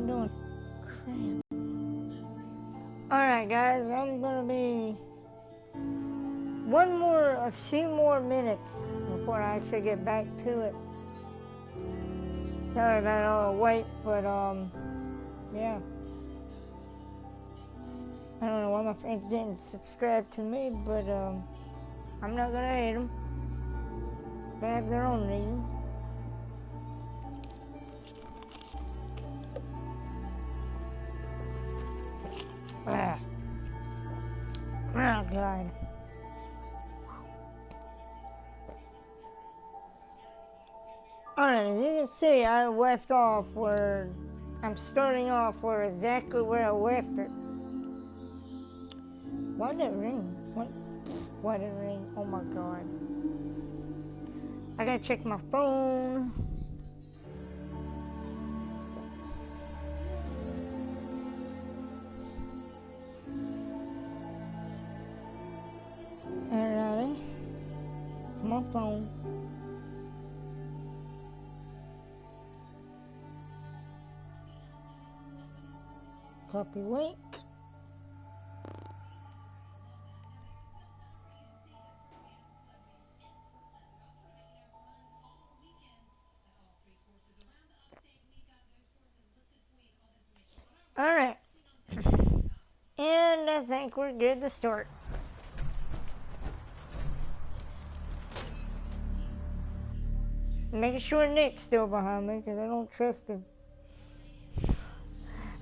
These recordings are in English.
I'm doing? Crap. Alright guys, I'm gonna be a few more minutes before I actually get back to it. Sorry about all the wait, but yeah. I don't know why my friends didn't subscribe to me, but I'm not gonna hate them. They have their own reasons. Ah. Oh God. Alright, as you can see, I left off where I'm starting off where exactly where I left it. Why did it ring? Why did it ring? Oh my God. I gotta check my phone. Alrighty. My phone. Copy link. Alright. And I think we're good to start. Making sure Nick's still behind me because I don't trust him.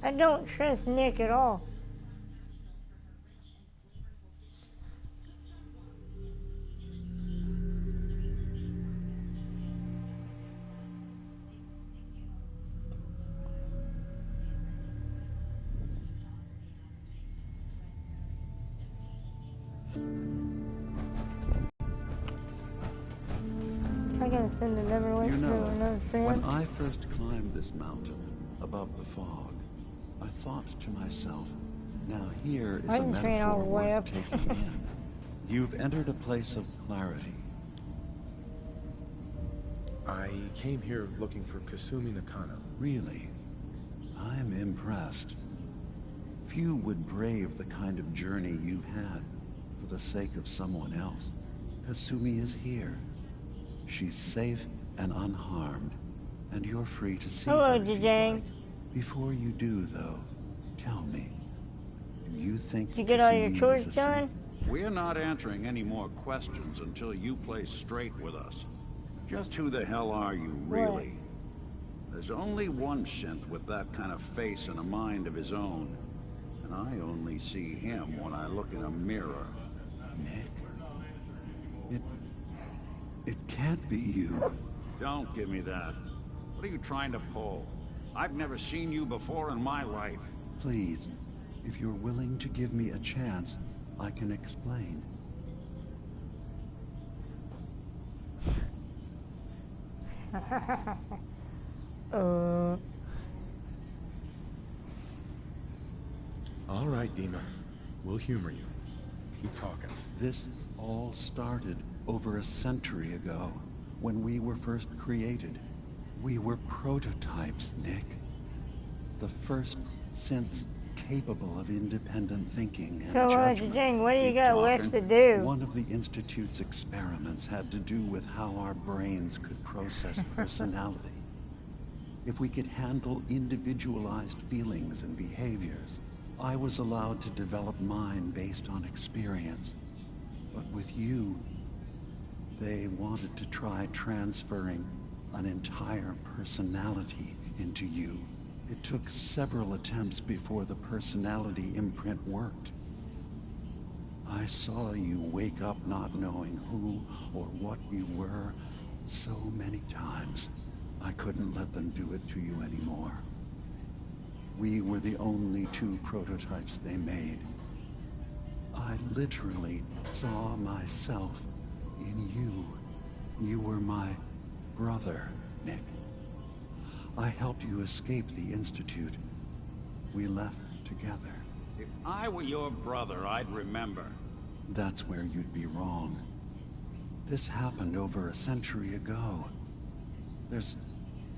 I don't trust Nick at all. I gotta send another link to another friend. When I first climbed this mountain above the fog, I thought to myself, now here is a metaphor worth taking in. You've entered a place of clarity. I came here looking for Kasumi Nakano. Really? I'm impressed. Few would brave the kind of journey you've had for the sake of someone else. Kasumi is here. She's safe and unharmed, and you're free to see her if you'd like. Before you do, though, tell me, do you think you get all your chores done? We're not answering any more questions until you play straight with us. Just who the hell are you, really? There's only one synth with that kind of face and a mind of his own, and I only see him when I look in a mirror. Nick? It can't be you. Don't give me that. What are you trying to pull? I've never seen you before in my life. Please, if you're willing to give me a chance, I can explain. All right, Dima. We'll humor you. Keep talking. This all started over a century ago, when we were first created. We were prototypes, Nick. The first synths capable of independent thinking and judgment. What do you got left to do? One of the Institute's experiments had to do with how our brains could process personality. If we could handle individualized feelings and behaviors, I was allowed to develop mine based on experience. But with you, they wanted to try transferring an entire personality into you. It took several attempts before the personality imprint worked. I saw you wake up not knowing who or what you were so many times. I couldn't let them do it to you anymore. We were the only two prototypes they made. I literally saw myself in you. You were my brother, Nick. I helped you escape the Institute. We left together. If I were your brother, I'd remember. That's where you'd be wrong. This happened over a century ago. There's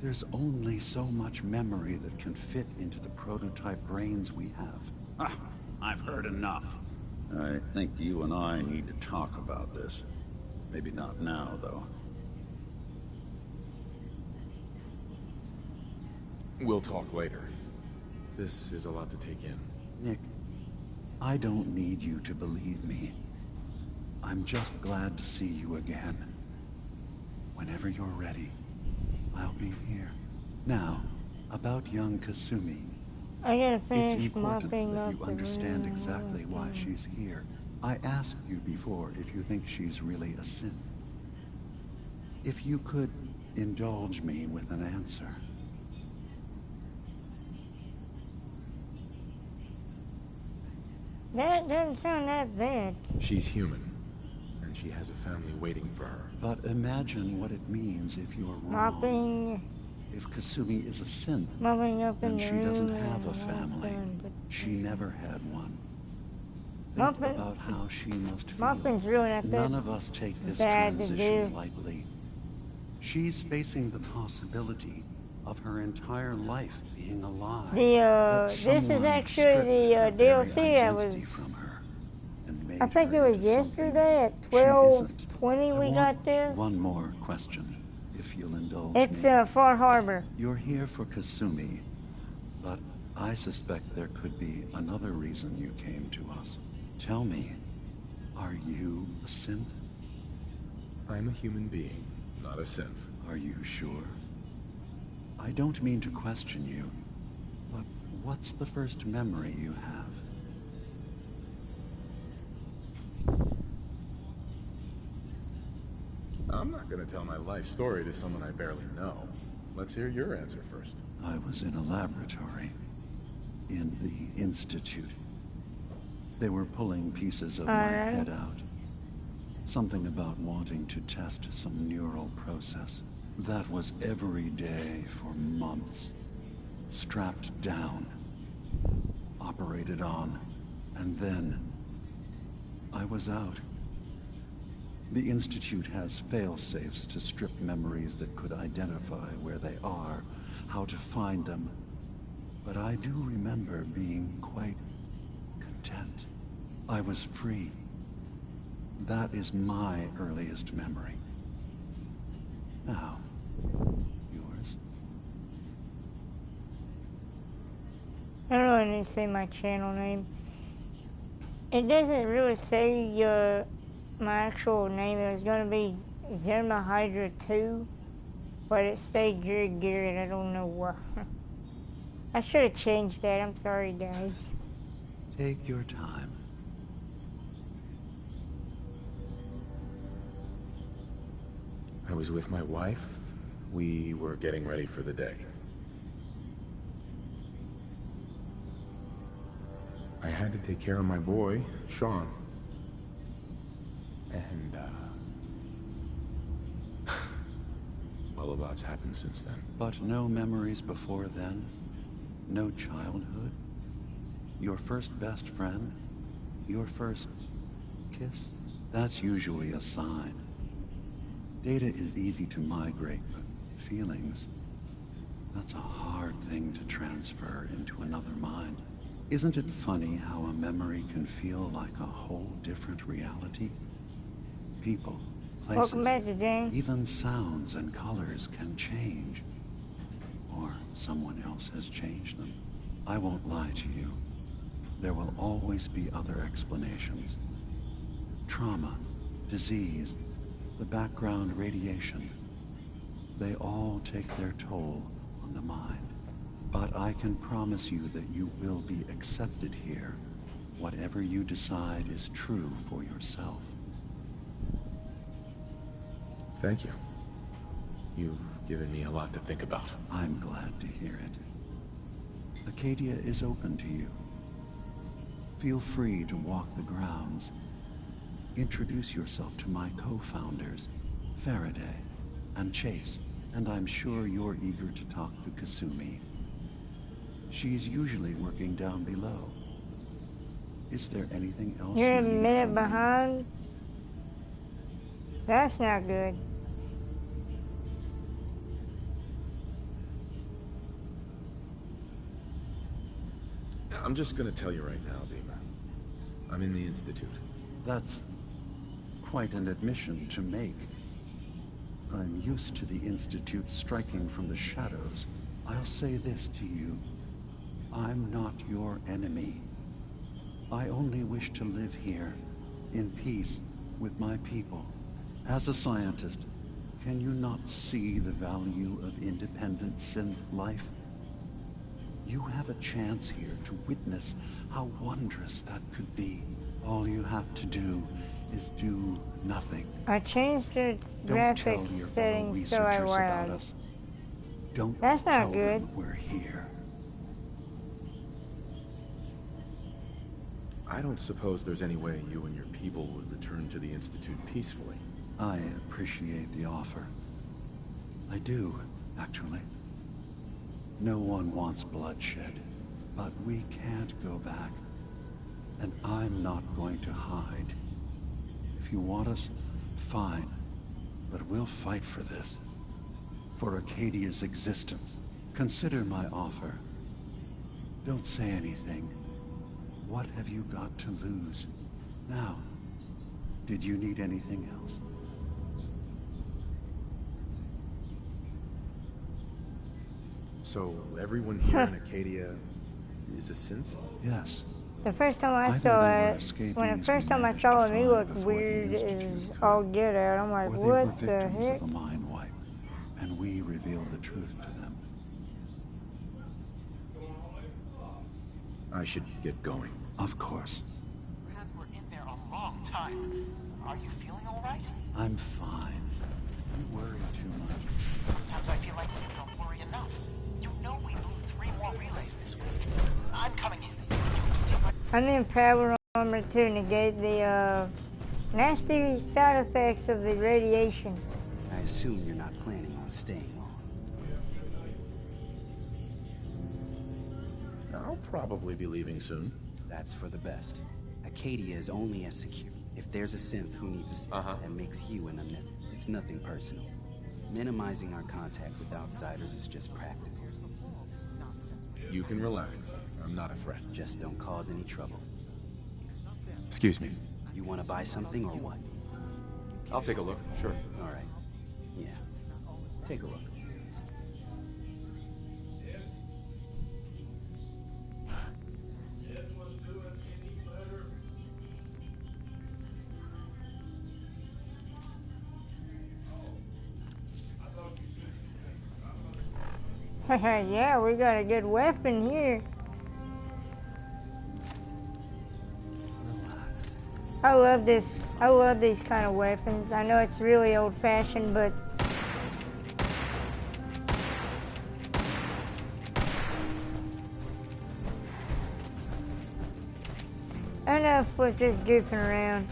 There's only so much memory that can fit into the prototype brains we have. Ah, I've heard enough. I think you and I need to talk about this. Maybe not now, though. We'll talk later. This is a lot to take in. Nick, I don't need you to believe me. I'm just glad to see you again. Whenever you're ready, I'll be here. Now, about young Kasumi. I gotta It's finish important mopping that up you the understand room. exactly why she's here. I asked you before if you think she's really a synth. If you could indulge me with an answer. That doesn't sound that bad. She's human, and she has a family waiting for her. But imagine what it means if you're wrong. Mopping, If Kasumi is a synth, mopping up then in the she room. doesn't have a and family. mopping, but She never had one. Think Mopping- about how she must feel. mopping's really not that None of us take this bad to transition do. lightly. She's facing the possibility of her entire life being alive. That this is someone actually stripped the her DLC very I was. identity from her and made I think her it was into something yesterday at she 12:20 isn't. we I got want this. one more question, if you'll indulge It's me. Far Harbor. You're here for Kasumi, but I suspect there could be another reason you came to us. Tell me, are you a synth? I'm a human being, not a synth. Are you sure? I don't mean to question you, but what's the first memory you have? I'm not gonna tell my life story to someone I barely know. Let's hear your answer first. I was in a laboratory, in the Institute. They were pulling pieces of my Alright. head out. Something about wanting to test some neural process. That was every day for months. Strapped down, operated on, and then I was out. The Institute has fail-safes to strip memories that could identify where they are, how to find them. But I do remember being quite content. I was free. That is my earliest memory. Now, yours. I don't really need to say my channel name. It doesn't really say my actual name. It was going to be Zerma Hydra 2, but it stayed Jared Garrett. I don't know why. I should have changed that. I'm sorry, guys. Take your time. I was with my wife. We were getting ready for the day. I had to take care of my boy, Sean. And, well, a lot's happened since then. But no memories before then? No childhood? Your first best friend? Your first kiss? That's usually a sign. Data is easy to migrate, but feelings, that's a hard thing to transfer into another mind. Isn't it funny how a memory can feel like a whole different reality? People, places, Welcome back to James. even sounds and colors can change. Or someone else has changed them. I won't lie to you. There will always be other explanations. Trauma, disease, the background radiation. They all take their toll on the mind. But I can promise you that you will be accepted here. Whatever you decide is true for yourself. Thank you. You've given me a lot to think about. I'm glad to hear it. Acadia is open to you. Feel free to walk the grounds. Introduce yourself to my co-founders, Faraday and Chase, and I'm sure you're eager to talk to Kasumi. She's usually working down below. Is there anything else You're you a need minute from me? behind. That's not good. I'm just gonna tell you right now, Beamer. I'm in the Institute. That's quite an admission to make. I'm used to the Institute striking from the shadows. I'll say this to you. I'm not your enemy. I only wish to live here, in peace, with my people. As a scientist, can you not see the value of independent synth life? You have a chance here to witness how wondrous that could be. All you have to do is do nothing. I changed the Don't tell graphics your fellow settings so I researchers about won. us. Don't That's not tell good. them we're here. I don't suppose there's any way you and your people would return to the Institute peacefully. I appreciate the offer. I do, actually. No one wants bloodshed, but we can't go back. And I'm not going to hide. If you want us, fine. But we'll fight for this. For Acadia's existence. Consider my offer. Don't say anything. What have you got to lose? Now, did you need anything else? So, everyone here in Acadia is a synth? Yes. The first time I Either saw they were it, escapees when the we first time I managed saw to him, he find looked before the weird as Institute could. all get out. I'm like, Or they were what the victims heck? of a mind wipe, and we revealed the truth to them. I should get going. Of course. Perhaps we're in there a long time. Are you feeling all right? I'm fine. You worry too much. Sometimes I feel like you don't worry enough. You know we blew 3 more relays this week. I'm coming in. I need power armor to negate the nasty side effects of the radiation. I assume you're not planning on staying long. I'll probably be leaving soon. That's for the best. Acadia is only as secure. If there's a synth who needs a synth, that makes you an unnecessary. It's nothing personal. Minimizing our contact with outsiders is just practical. You can relax. I'm not a threat. Just don't cause any trouble. Excuse me. You want to buy something or what? I'll take a look. Sure. All right. Yeah. Take a look. Yeah, we got a good weapon here. Relax. I love this. I love these kind of weapons. I know it's really old-fashioned, but enough with just goofing around.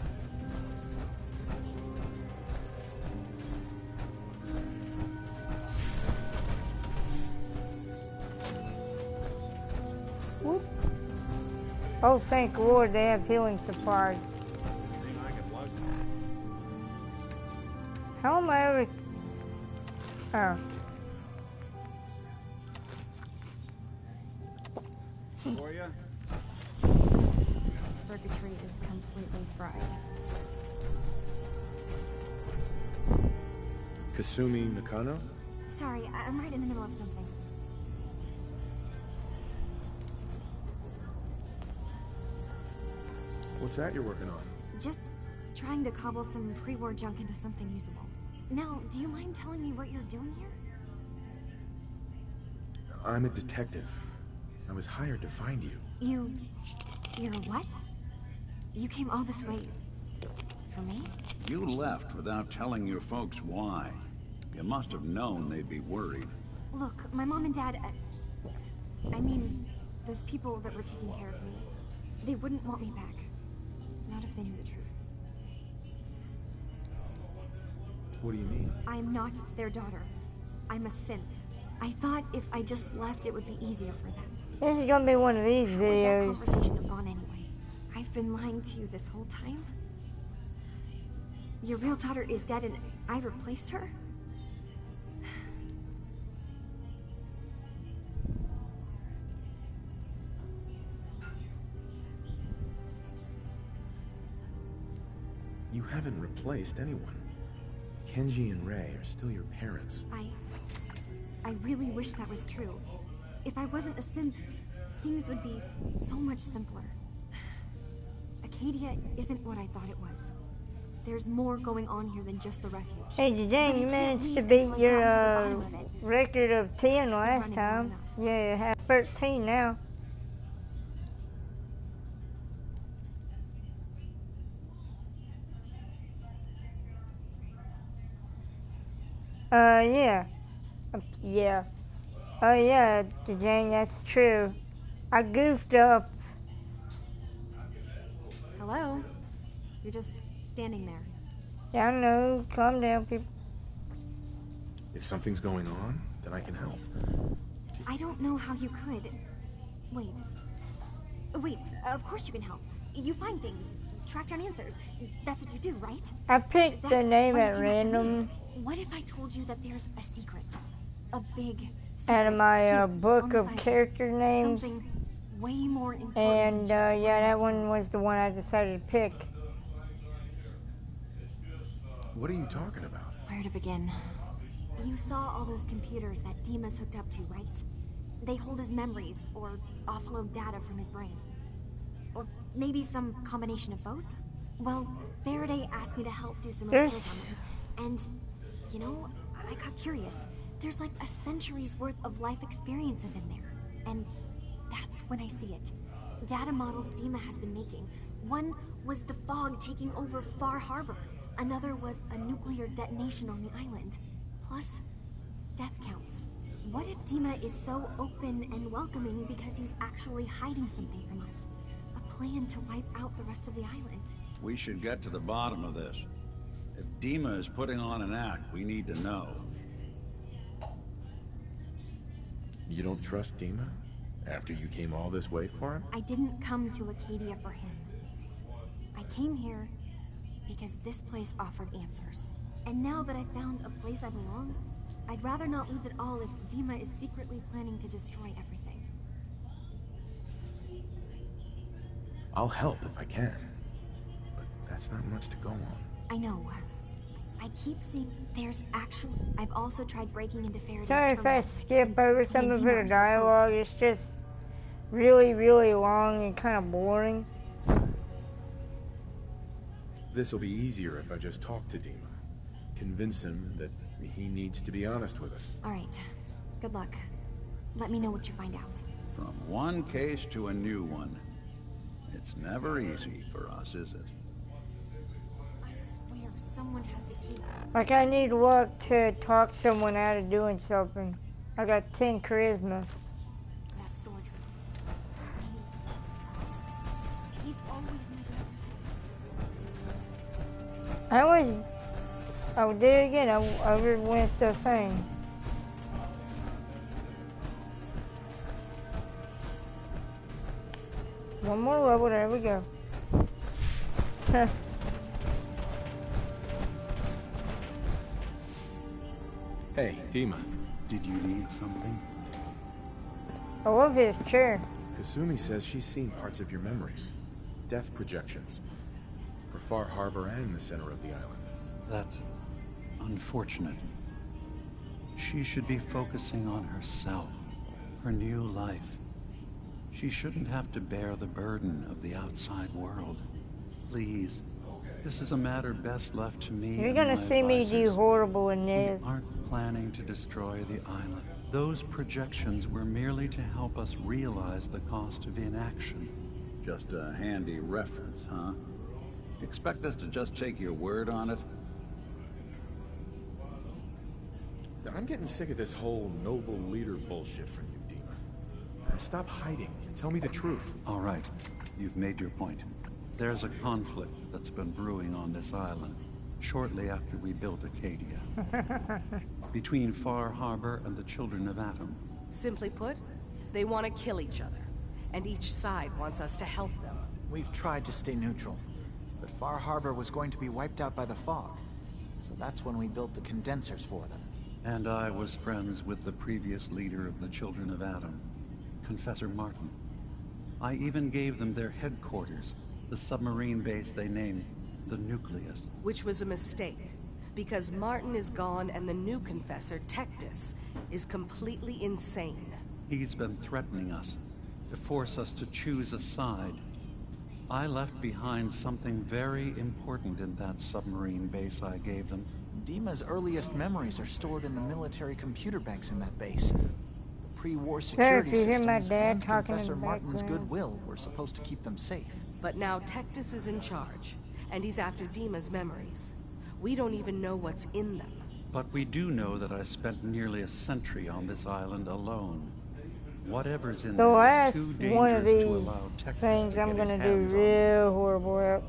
Whoop. Oh, thank Lord they have healing supplies. How am I ever... Oh. For you? Circuitry is completely fried. Kasumi Nakano? Sorry, I'm right in the middle of something. What's that you're working on? Just trying to cobble some pre-war junk into something usable. Now, do you mind telling me what you're doing here? I'm a detective. I was hired to find you. You're what? You came all this way for me? You left without telling your folks why. You must have known they'd be worried. Look, my mom and dad, I mean, those people that were taking care of me, they wouldn't want me back. Not if they knew the truth. What do you mean? I'm not their daughter. I'm a synth. I thought if I just left, it would be easier for them. This is gonna be one of these How would that videos. conversation have gone anyway? I've been lying to you this whole time? Your real daughter is dead and I replaced her? You haven't replaced anyone. Kenji and Ray are still your parents. I really wish that was true. If I wasn't a synth, things would be so much simpler. Acadia isn't what I thought it was. There's more going on here than just the refuge. Hey, Jane, you managed to beat your record of 10 last time. Yeah, you have 13 now. Yeah. Yeah. Oh, yeah, Jane, that's true. I goofed up. Hello? You're just standing there. Yeah, I know. Calm down, people. If something's going on, then I can help. I don't know how you could. Wait. Wait, of course you can help. You find things, track down answers. That's what you do, right? I picked the name at random. What if I told you that there's a secret? A big secret Out of my here book on of this character island. names. Something way more important And than just yeah, that one one was the one I decided to pick. What are you talking about? Where to begin? You saw all those computers that Dima's hooked up to, right? They hold his memories, or offload data from his brain. Or maybe some combination of both? Well, Faraday asked me to help do some repairs on them. And, you know, I got curious. There's like a century's worth of life experiences in there. And that's when I see it. Data models Dima has been making. One was the fog taking over Far Harbor. Another was a nuclear detonation on the island. Plus, death counts. What if Dima is so open and welcoming because he's actually hiding something from us? A plan to wipe out the rest of the island. We should get to the bottom of this. If Dima is putting on an act, we need to know. You don't trust Dima? After you came all this way for him? I didn't come to Acadia for him. I came here because this place offered answers. And now that I found a place I belong, I'd rather not lose it all if Dima is secretly planning to destroy everything. I'll help if I can. But that's not much to go on. I know. I keep seeing there's actually... I've also tried breaking into Faraday's Sorry if I terminal skip over since some me of and Dima her are so close. dialogue. It's just really, really long and kind of boring. This'll be easier if I just talk to Dima. Convince him that he needs to be honest with us. All right. Good luck. Let me know what you find out. From one case to a new one. It's never easy for us, is it? I swear someone has the key. Like, I need luck to talk someone out of doing something. I got 10 charisma. That storage room. He's always making I did it again. I went the thing. One more level, there we go. Hey, Dima. Did you need something? I love his chair. Kasumi says she's seen parts of your memories. Death projections. For Far Harbor and the center of the island. That's unfortunate. She should be focusing on herself, her new life. She shouldn't have to bear the burden of the outside world. Please, this is a matter best left to me. You're and gonna my see me do advisors. horrible in We this. aren't planning to destroy the island. Those projections were merely to help us realize the cost of inaction. Just a handy reference, huh? Expect us to just take your word on it? I'm getting sick of this whole noble leader bullshit from you, Dima. Stop hiding and tell me the truth. All right, you've made your point. There's a conflict that's been brewing on this island shortly after we built Acadia. Between Far Harbor and the Children of Atom. Simply put, they want to kill each other, and each side wants us to help them. We've tried to stay neutral, but Far Harbor was going to be wiped out by the fog, so that's when we built the condensers for them. And I was friends with the previous leader of the Children of Atom, Confessor Martin. I even gave them their headquarters, the submarine base they named the nucleus. Which was a mistake, because Martin is gone and the new confessor, Tectus, is completely insane. He's been threatening us, to force us to choose a side. I left behind something very important in that submarine base I gave them. Dima's earliest memories are stored in the military computer banks in that base. The pre-war security systems and Confessor Martin's goodwill were supposed to keep them safe. But now Tectus is in charge, and he's after Dima's memories. We don't even know what's in them. But we do know that I spent nearly a century on this island alone. Whatever's in there is too dangerous to allow Tectus things to I'm get his gonna do hands on. real horrible at.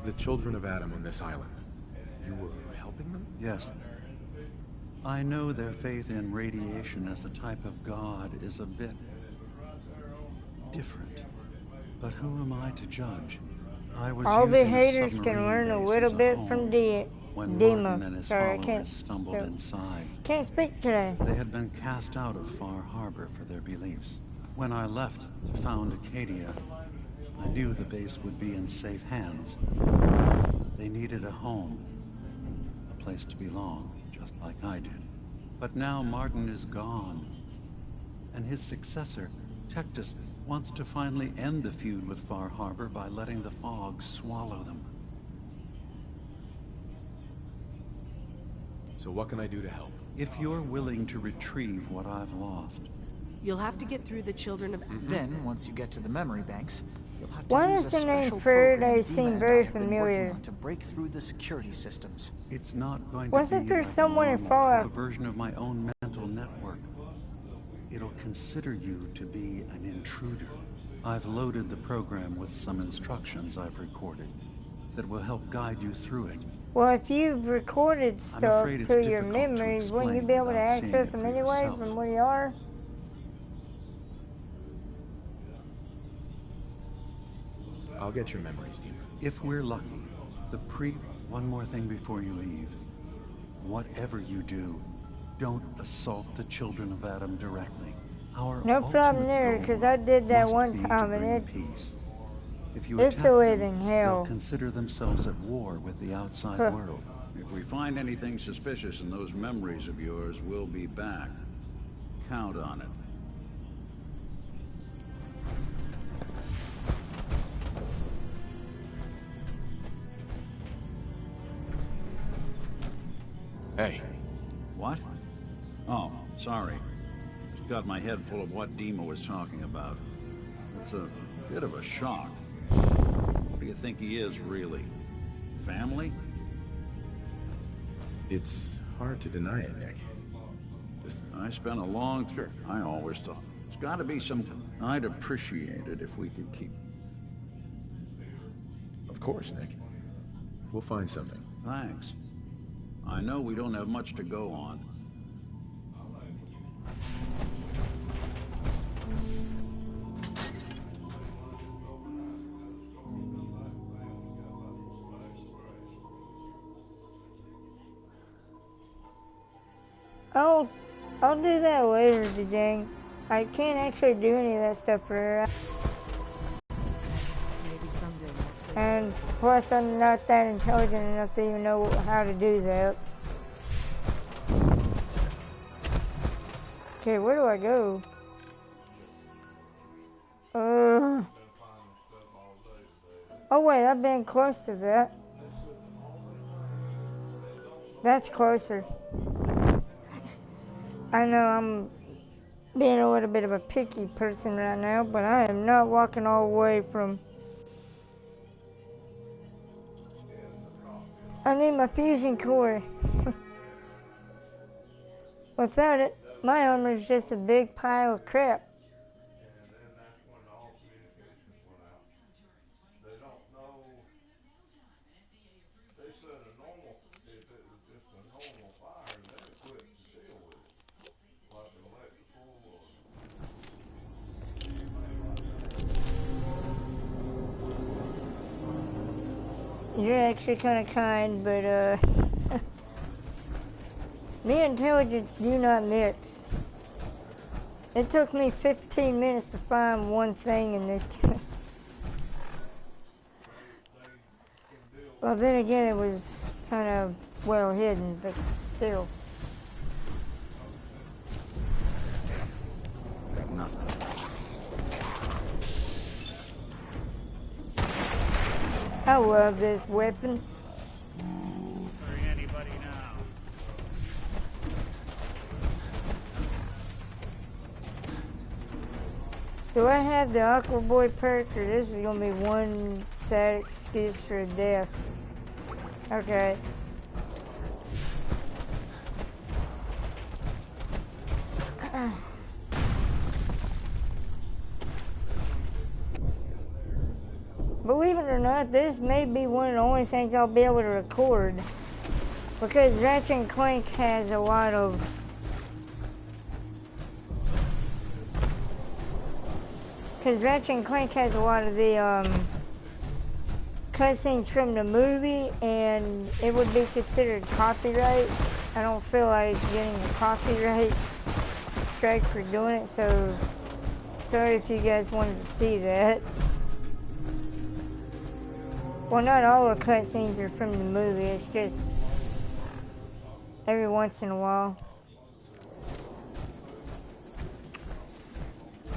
The children of Adam on this island. You were helping them? Yes. I know their faith in radiation as a type of god is a bit different. But who am I to judge? I was All the using haters can learn a little bit from when Dima. Martin and his Sorry, I followers can't. stumbled inside. Can't speak today. They had been cast out of Far Harbor for their beliefs. When I left to found Acadia, I knew the base would be in safe hands. They needed a home, a place to belong, just like I did. But now Martin is gone, and his successor, Tectus, wants to finally end the feud with Far Harbor by letting the fog swallow them. So what can I do to help? If you're willing to retrieve what I've lost. You'll have to get through the children of... Then, once you get to the memory banks, you'll have to Why use does a the name special Faraday program Dima seem and very I have been working familiar? on to break through the security systems. It's not going Wasn't to be there like someone in normal, Fallout? a version of my own mental network. It'll consider you to be an intruder. I've loaded the program with some instructions I've recorded that will help guide you through it. Well, if you've recorded stuff afraid it's through your difficult to memories, wouldn't you explain be able to without seeing access it them for anyway yourself. from where you are? I'll get your memories, Dima. If we're lucky, one more thing before you leave. Whatever you do, don't assault the children of Adam directly. Our No problem ultimate there, goal because I did that must one be to time and bring it peace. If you it's attack a living them, hell. they'll consider themselves at war with the outside Huh. world. If we find anything suspicious in those memories of yours, we'll be back. Count on it. Hey. What? Oh, sorry. Just got my head full of what Dima was talking about. It's a bit of a shock. What do you think he is, really? Family? It's hard to deny it, Nick. I spent a long... Sure. I always thought. There's got to be some... I'd appreciate it if we could keep... Of course, Nick. We'll find something. Thanks. I know we don't have much to go on. I'll do that later, dang. I can't actually do any of that stuff for her. Maybe someday. And plus, I'm not that intelligent enough to even know how to do that. Okay, where do I go? Oh wait, I've been close to that. That's closer. I know I'm being a little bit of a picky person right now, but I am not walking all the way from... I need my fusion core. Without it, my armor is just a big pile of crap. You're actually kind of kind, but me and intelligence do not mix. It took me 15 minutes to find one thing in this game. Well, then again, it was kind of well hidden, but still. Got nothing. I love this weapon. Hurry anybody now. Do I have the Aqua Boy perk, or this is gonna be one sad excuse for death? Okay. Believe it or not, this may be one of the only things I'll be able to record, because Ratchet and Clank has a lot of the cutscenes from the movie, and it would be considered copyright. I don't feel like getting a copyright strike for doing it, so sorry if you guys wanted to see that. Well, not all the cutscenes are from the movie, it's just every once in a while.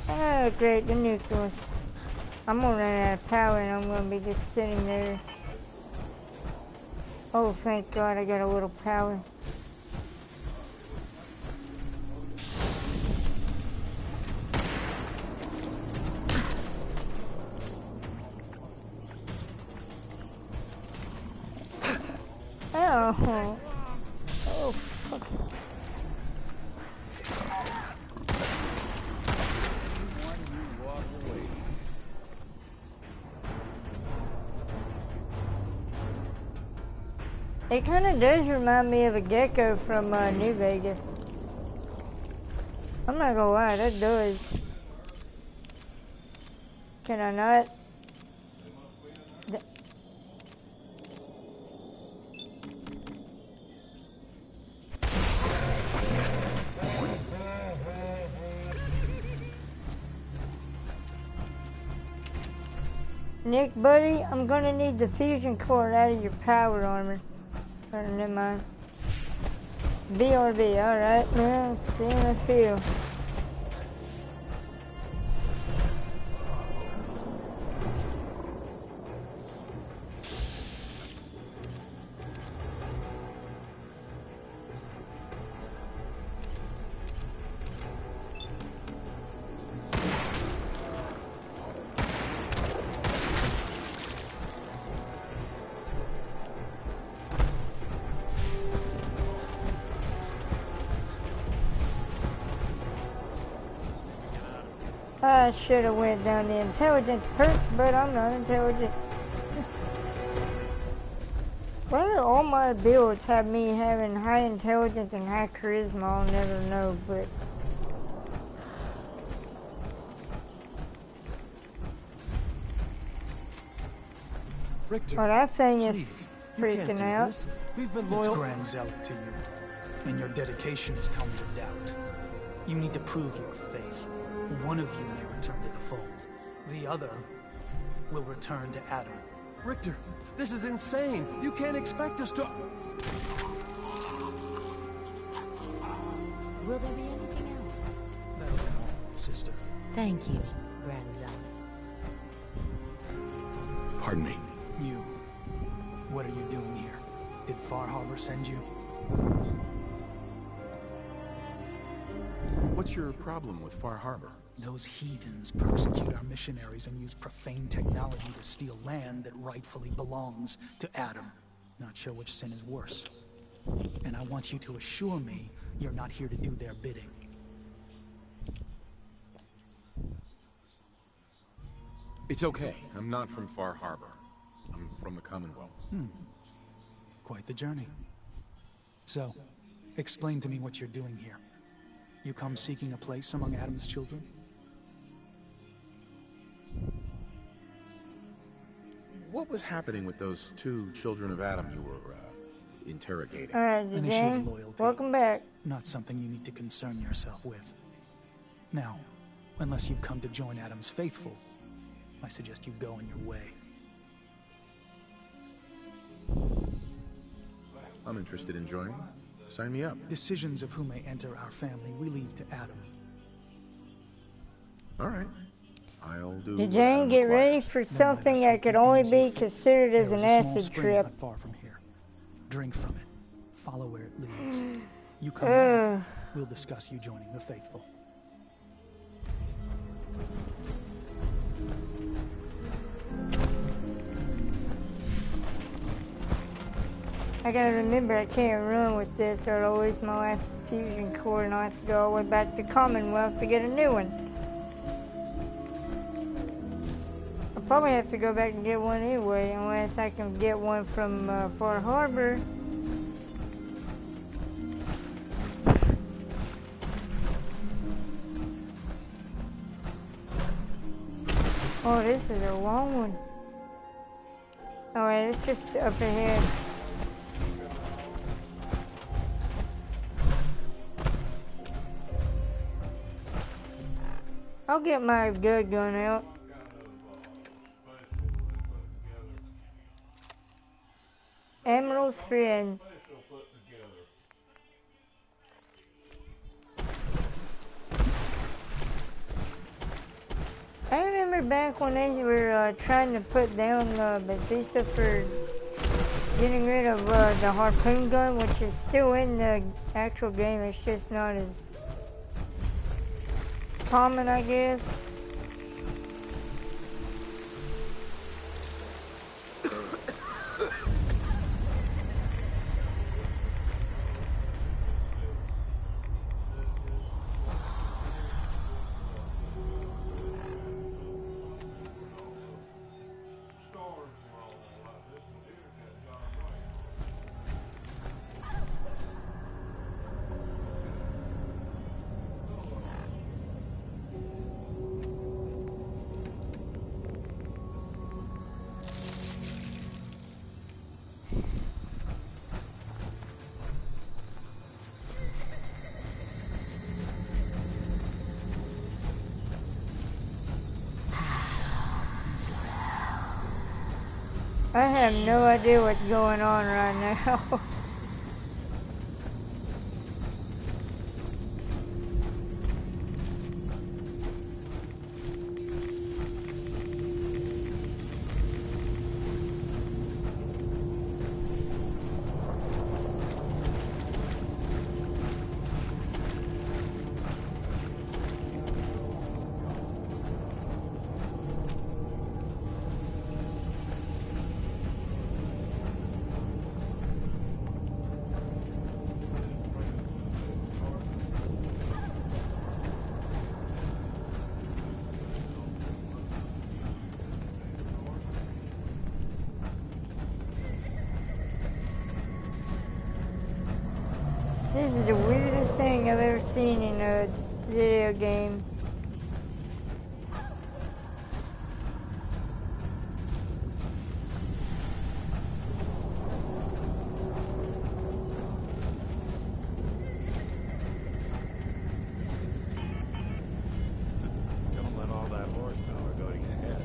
Oh great, the nucleus. I'm gonna run out of power and I'm gonna be just sitting there. Oh, thank God I got a little power. Oh, oh, fuck. It kind of does remind me of a gecko from New Vegas. I'm not gonna lie, that does. Can I not? Nick, buddy, I'm gonna need the fusion core out of your power armor. Oh, never mind. BRB, alright, man. See how I feel. I should have went down the intelligence perk, but I'm not intelligent. Why do all my builds have me having high intelligence and high charisma? I'll never know, but... Richter, well, that thing is please, freaking out. This. We've been loyal. It's Grand Zealot to you, and your dedication has come to doubt. You need to prove your faith. One of you may return to the fold. The other will return to Adam. Richter, this is insane. You can't expect us to... Will there be anything else? That'll be all, sister. Thank you, Grand Zealot. Pardon me. You. What are you doing here? Did Far Harbor send you? What's your problem with Far Harbor? Those heathens persecute our missionaries and use profane technology to steal land that rightfully belongs to Adam. Not sure which sin is worse. And I want you to assure me you're not here to do their bidding. It's okay. I'm not from Far Harbor. I'm from the Commonwealth. Quite the journey. So, explain to me what you're doing here. You come seeking a place among Adam's children? What was happening with those two children of Adam you were interrogating? Alright, An issue of loyalty. Welcome back. Not something you need to concern yourself with. Now, unless you've come to join Adam's faithful, I suggest you go on your way. I'm interested in joining. Sign me up. Decisions of who may enter our family, we leave to Adam. All right. I'll do. Jane, get ready for something that could only be considered as an acid trip. Not far from here. Drink from it. Follow where it leads. You come back, we'll discuss you joining the faithful. I gotta remember I can't run with this or I'll lose my last fusion core and I'll have to go all the way back to Commonwealth to get a new one. I'll probably have to go back and get one anyway, unless I can get one from Far Harbor. Oh, this is a long one. Oh wait, it's just up ahead. I'll get my good gun out. Emerald thread. I remember back when they were trying to put down Batista for getting rid of the harpoon gun, which is still in the actual game. It's just not as common, I guess. I have no idea what's going on right now. This is the weirdest thing I've ever seen in a video game. Don't let all that horsepower go to your head.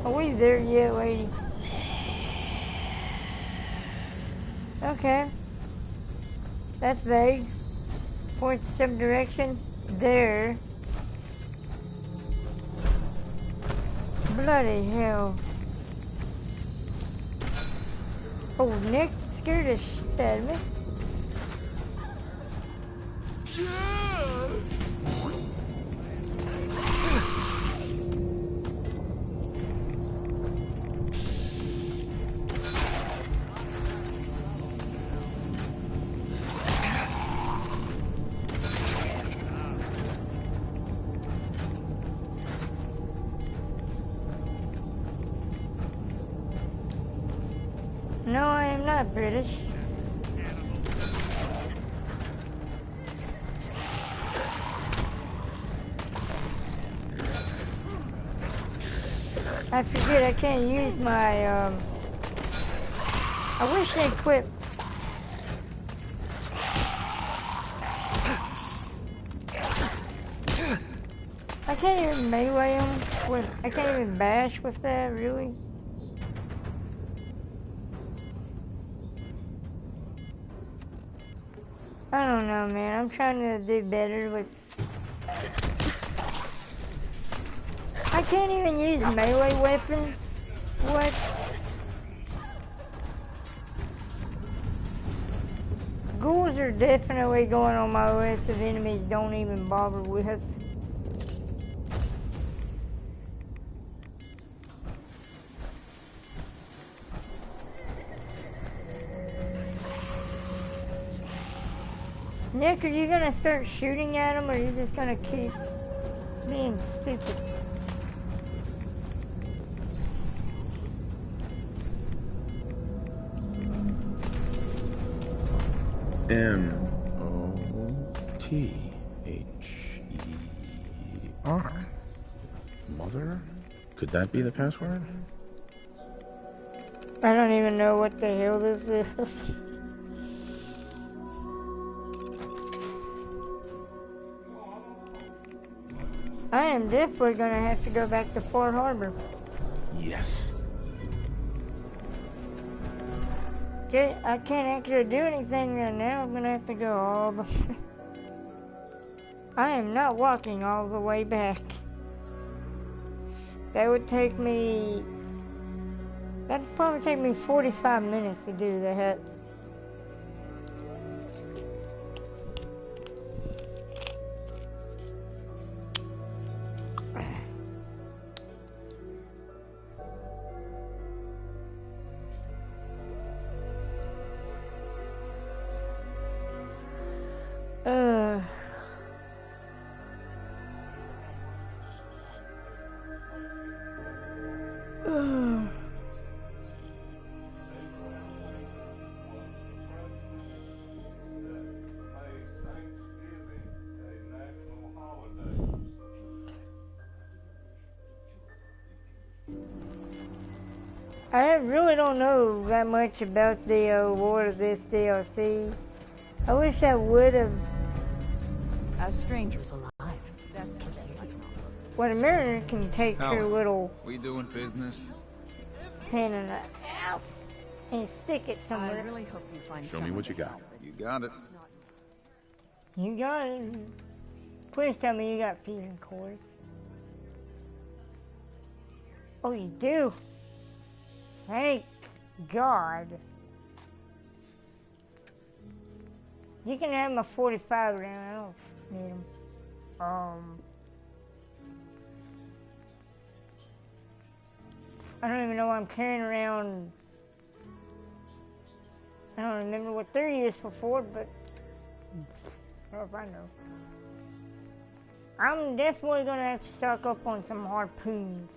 Are we there yet, lady? Okay. That's vague. Points some direction. There. Bloody hell. Oh, Nick scared the shit out of me. No, I am not British. I forget I can't use my I wish they'd quit. I can't even melee them with, I can't even bash with that, really. I don't know, man. I'm trying to do better with... I can't even use melee weapons. What? Ghouls are definitely going on my list of enemies don't even bother with. Nick, are you gonna start shooting at them, or are you just gonna keep being stupid? M-O-T-H-E-R. Mother? Could that be the password? I don't even know what the hell this is. I am definitely gonna have to go back to Fort Harbor. Yes. Okay, I can't actually do anything right now. I'm gonna have to go all the... I am not walking all the way back. That would take me... That'd probably take me 45 minutes to do that. I really don't know that much about the lore of this DLC. I wish I would have. A stranger's alive. That's the best I can offer. What a mariner can take her little... We doing business? Hand in the ass and stick it somewhere. I really hope you find Show me what you got. You got it. You got it. Please tell me you got fusion cores. Oh, you do? Thank God. You can have my 45 round. I don't need them. I don't even know why I'm carrying around. I don't remember what they're used for, but I don't know if I know. I'm definitely gonna have to stock up on some harpoons.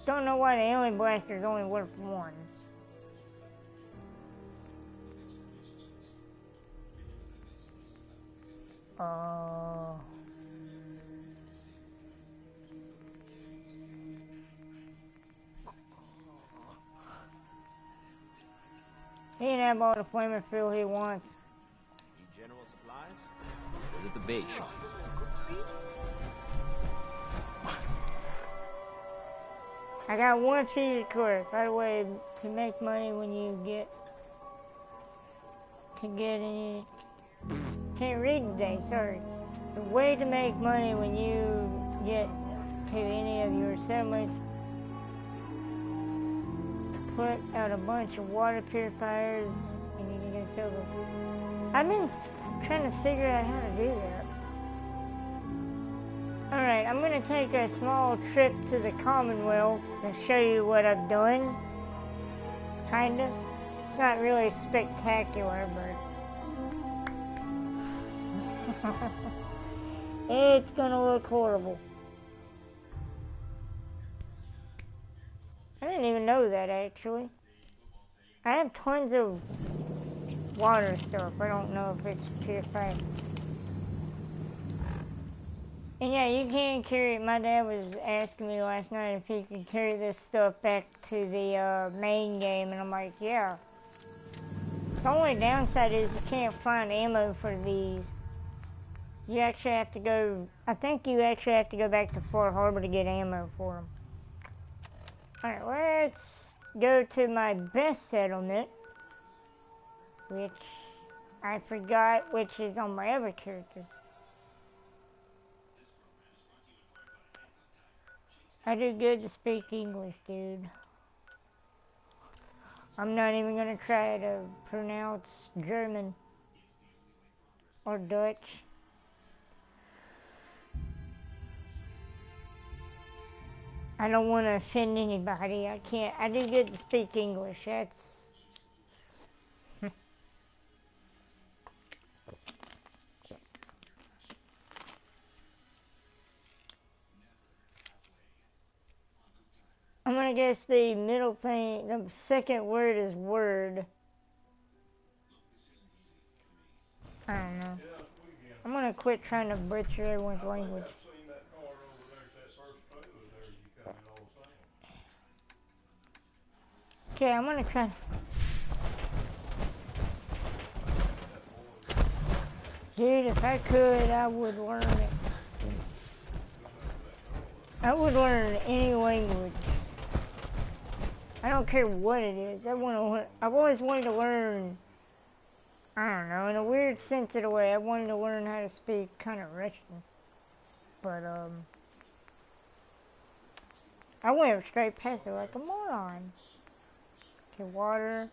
Don't know why the alien blaster's only worth one. He can have all the flamer fuel he wants. Need general supplies? Or is it the bait shop? I got one fusion core. By the way, to make money when you get... any... Can't read today, sorry. The way to make money when you get to any of your settlements, put out a bunch of water purifiers and you can go sell them. I've been trying to figure out how to do that. Alright, I'm going to take a small trip to the Commonwealth and show you what I've done. Kinda. It's not really spectacular, but... it's gonna look horrible. I didn't even know that, actually. I have tons of water stuff. I don't know if it's purified. And yeah, you can carry it. My dad was asking me last night if he could carry this stuff back to the main game, and I'm like, yeah. The only downside is you can't find ammo for these. You actually have to go, I think you actually have to go back to Fort Harbor to get ammo for them. Alright, let's go to my best settlement, which I forgot which is on my other character. I do good to speak English, dude. I'm not even gonna try to pronounce German or Dutch. I don't want to offend anybody. I can't. I do good to speak English. That's... I'm gonna guess the middle thing, the second word is word. I don't know. I'm gonna quit trying to butcher everyone's language. Okay, I'm gonna try. Dude, if I could, I would learn it. I would learn any language. I don't care what it is. I've always wanted to learn, I don't know, in a weird sense of the way, I wanted to learn how to speak kind of Russian. But, I went straight past it like a moron. Okay, water.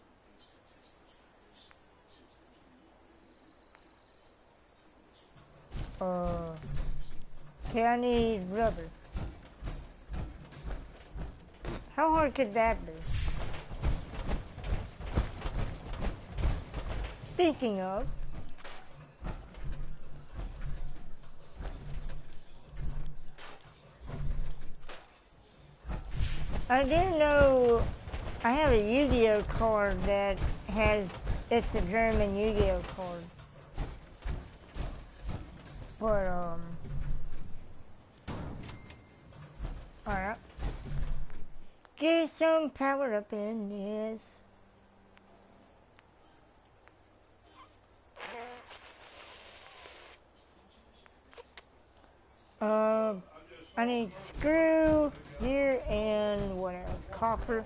Okay, I need rubber. How hard could that be? Speaking of, I do know I have a Yu-Gi-Oh card that has, it's a German Yu-Gi-Oh card. But, alright. Get some power up in this. I need screw, gear, and what else? Copper.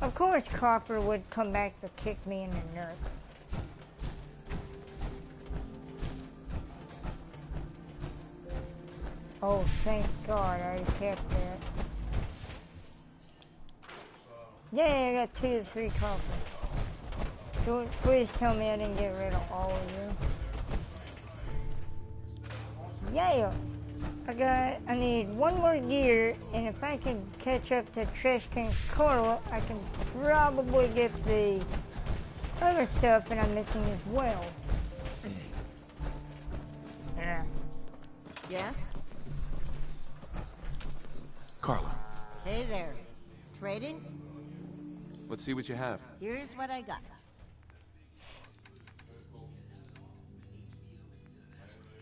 Of course copper would come back to kick me in the nuts. Oh, thank God I kept that. Yeah, I got 2 to 3 copper. Don't, please tell me I didn't get rid of all of them. Yeah! I need 1 more gear, and if I can catch up to Trash Can Carla, I can probably get the other stuff that I'm missing as well. Yeah. Yeah? Carla. Hey there. Trading? Let's see what you have. Here's what I got.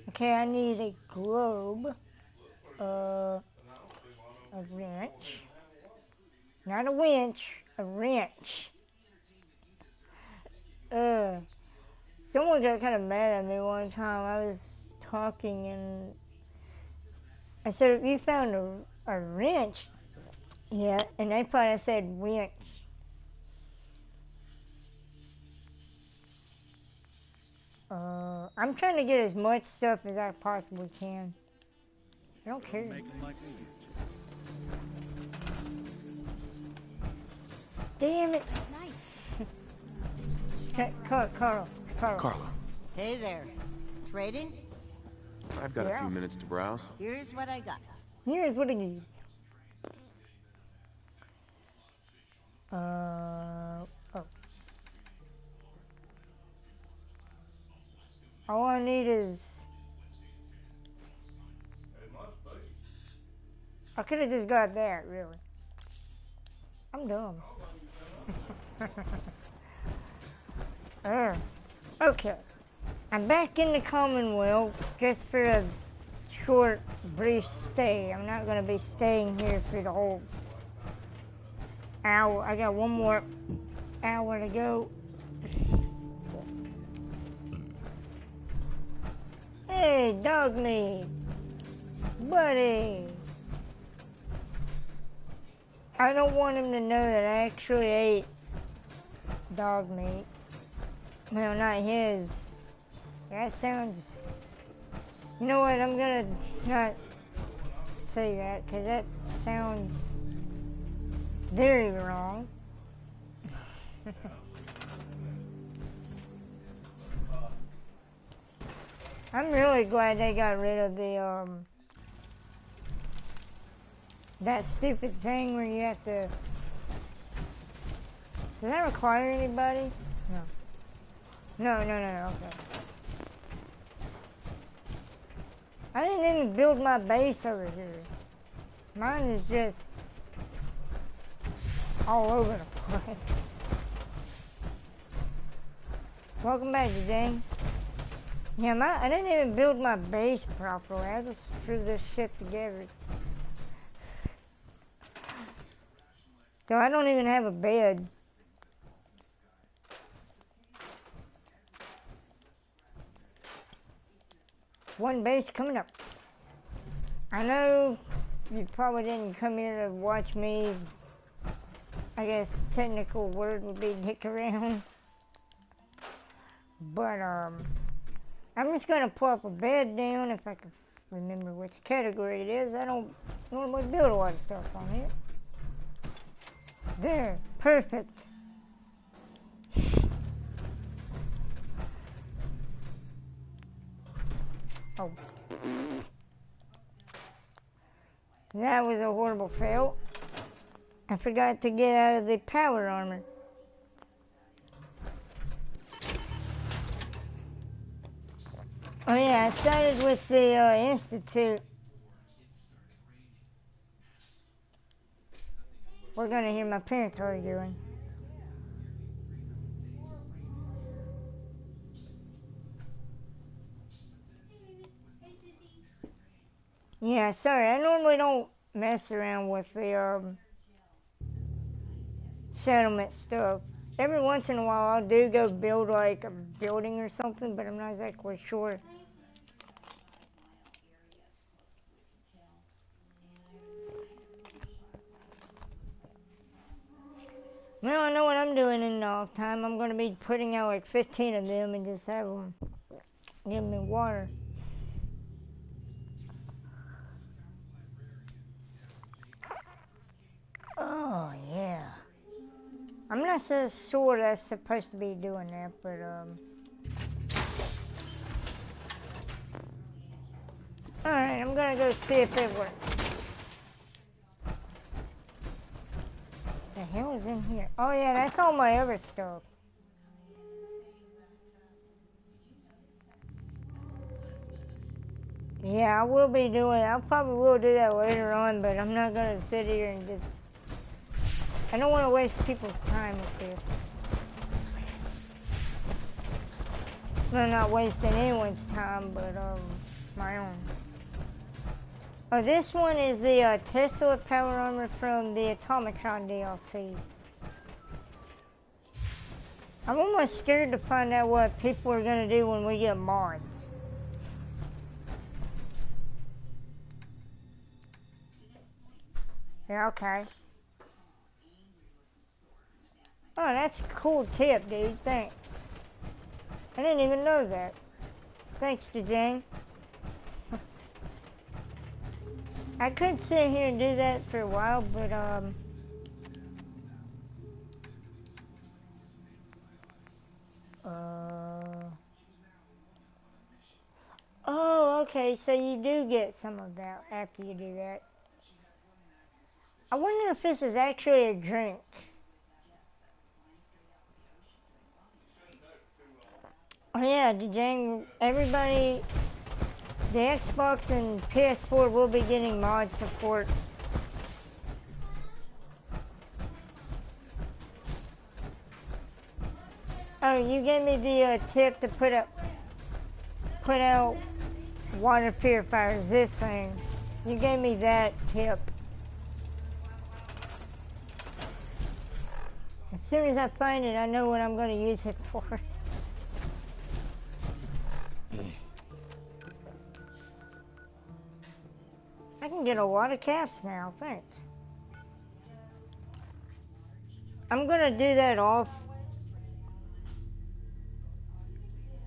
Okay, I need a globe, a wrench, not a winch, a wrench. Someone got kind of mad at me one time. I was talking and I said, "You found a wrench?" Yeah, and they thought I said winch. I'm trying to get as much stuff as I possibly can. I don't care. Damn it! Carl. Carla. Hey there. Trading? I've got a few minutes to browse. Here's what I got. Here's what I need. Oh. All I need is... I could have just got that, really. I'm dumb. Okay. I'm back in the Commonwealth just for a short, brief stay. I'm not gonna be staying here for the whole hour. I got one more hour to go. Hey, dog meat, buddy. I don't want him to know that I actually ate dog meat. Well, not his. That sounds... You know what, I'm gonna not say that, because that sounds very wrong. I'm really glad they got rid of the, that stupid thing where you have to... Does that require anybody? No, okay. I didn't even build my base over here. Mine is just all over the place. Welcome back, Jane. Yeah, I didn't even build my base properly. I just threw this shit together. So I don't even have a bed. One base coming up. I know you probably didn't come here to watch me. I guess technical word would be dick around. But I'm just gonna pull up a bed down if I can remember which category it is. I don't normally build a lot of stuff on it. There, perfect. Oh. That was a horrible fail. I forgot to get out of the power armor. Oh yeah, I started with the Institute. We're gonna hear my parents arguing. Yeah, sorry, I normally don't mess around with the settlement stuff. Every once in a while I do go build like a building or something, but I'm not exactly sure. Well, I know what I'm doing in the off time. I'm going to be putting out like 15 of them and just have them give me water. Oh, yeah. I'm not so sure that's supposed to be doing that, but, alright, I'm gonna go see if it works. The hell is in here? Oh, yeah, that's all my other stuff. Yeah, I will be doing, I probably will do that later on, but I'm not gonna sit here and just... I don't want to waste people's time with this. Well, not wasting anyone's time, but my own. Oh, this one is the Tesla power armor from the Atomicron DLC. I'm almost scared to find out what people are going to do when we get mods. Yeah, okay. Oh, that's a cool tip, dude. Thanks. I didn't even know that. Thanks to Jane. I could sit here and do that for a while, but oh, okay, so you do get some of that after you do that. I wonder if this is actually a drink. Oh yeah, Jane, everybody, the Xbox and PS4 will be getting mod support. Oh, you gave me the tip to put out water purifier is this thing. You gave me that tip. As soon as I find it, I know what I'm going to use it for. I can get a lot of caps now, thanks. I'm going to do that off.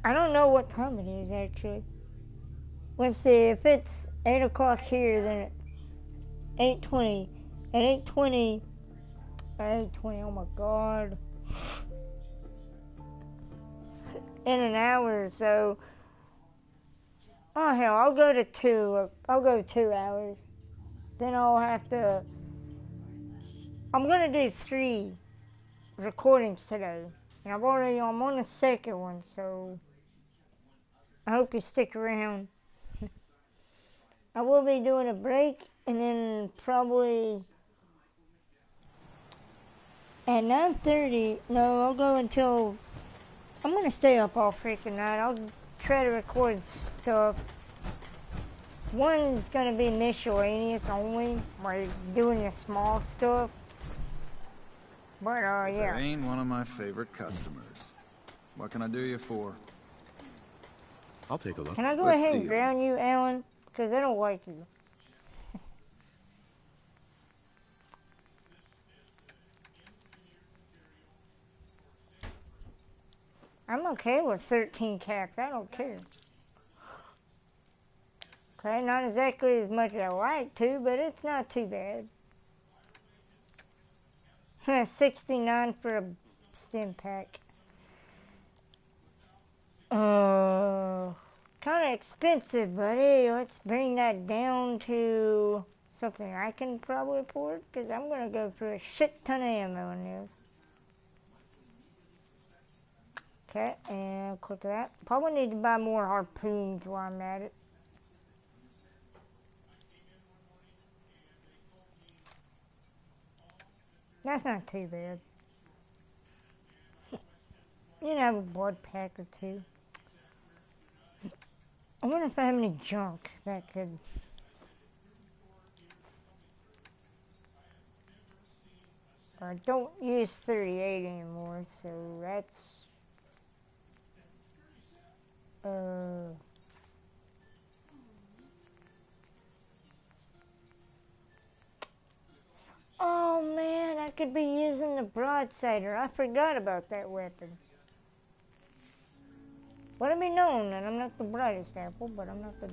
I don't know what time it is, actually. Let's see, if it's 8 o'clock here, then it's 8:20. At 8:20, oh my god. In an hour or so. Oh hell, I'll go to 2. I'll go 2 hours. Then I'll have to... I'm gonna do 3 recordings today. And I'm on the second one, so... I hope you stick around. I will be doing a break, and then probably... At 9:30, no, I'll go until... I'm gonna stay up all freaking night. I'll try to record stuff. One's gonna be miscellaneous only, like doing the small stuff. But yeah. They ain't one of my favorite customers. What can I do you for? I'll take a look. Can I go ahead and drown you, Alan? Because I don't like you. I'm okay with 13 caps. I don't care. Okay, not exactly as much as I like to, but it's not too bad. 69 for a stim pack. Kind of expensive, buddy. Let's bring that down to something I can probably afford, because I'm going to go for a shit ton of ammo in this. Okay, and click that. Probably need to buy more harpoons while I'm at it. That's not too bad. You can have a blood pack or 2. I wonder if I have any junk that could... I don't use 38 anymore, so that's... Oh man, I could be using the broadsider. I forgot about that weapon. Let it be known that I'm not the brightest apple, but I'm not the...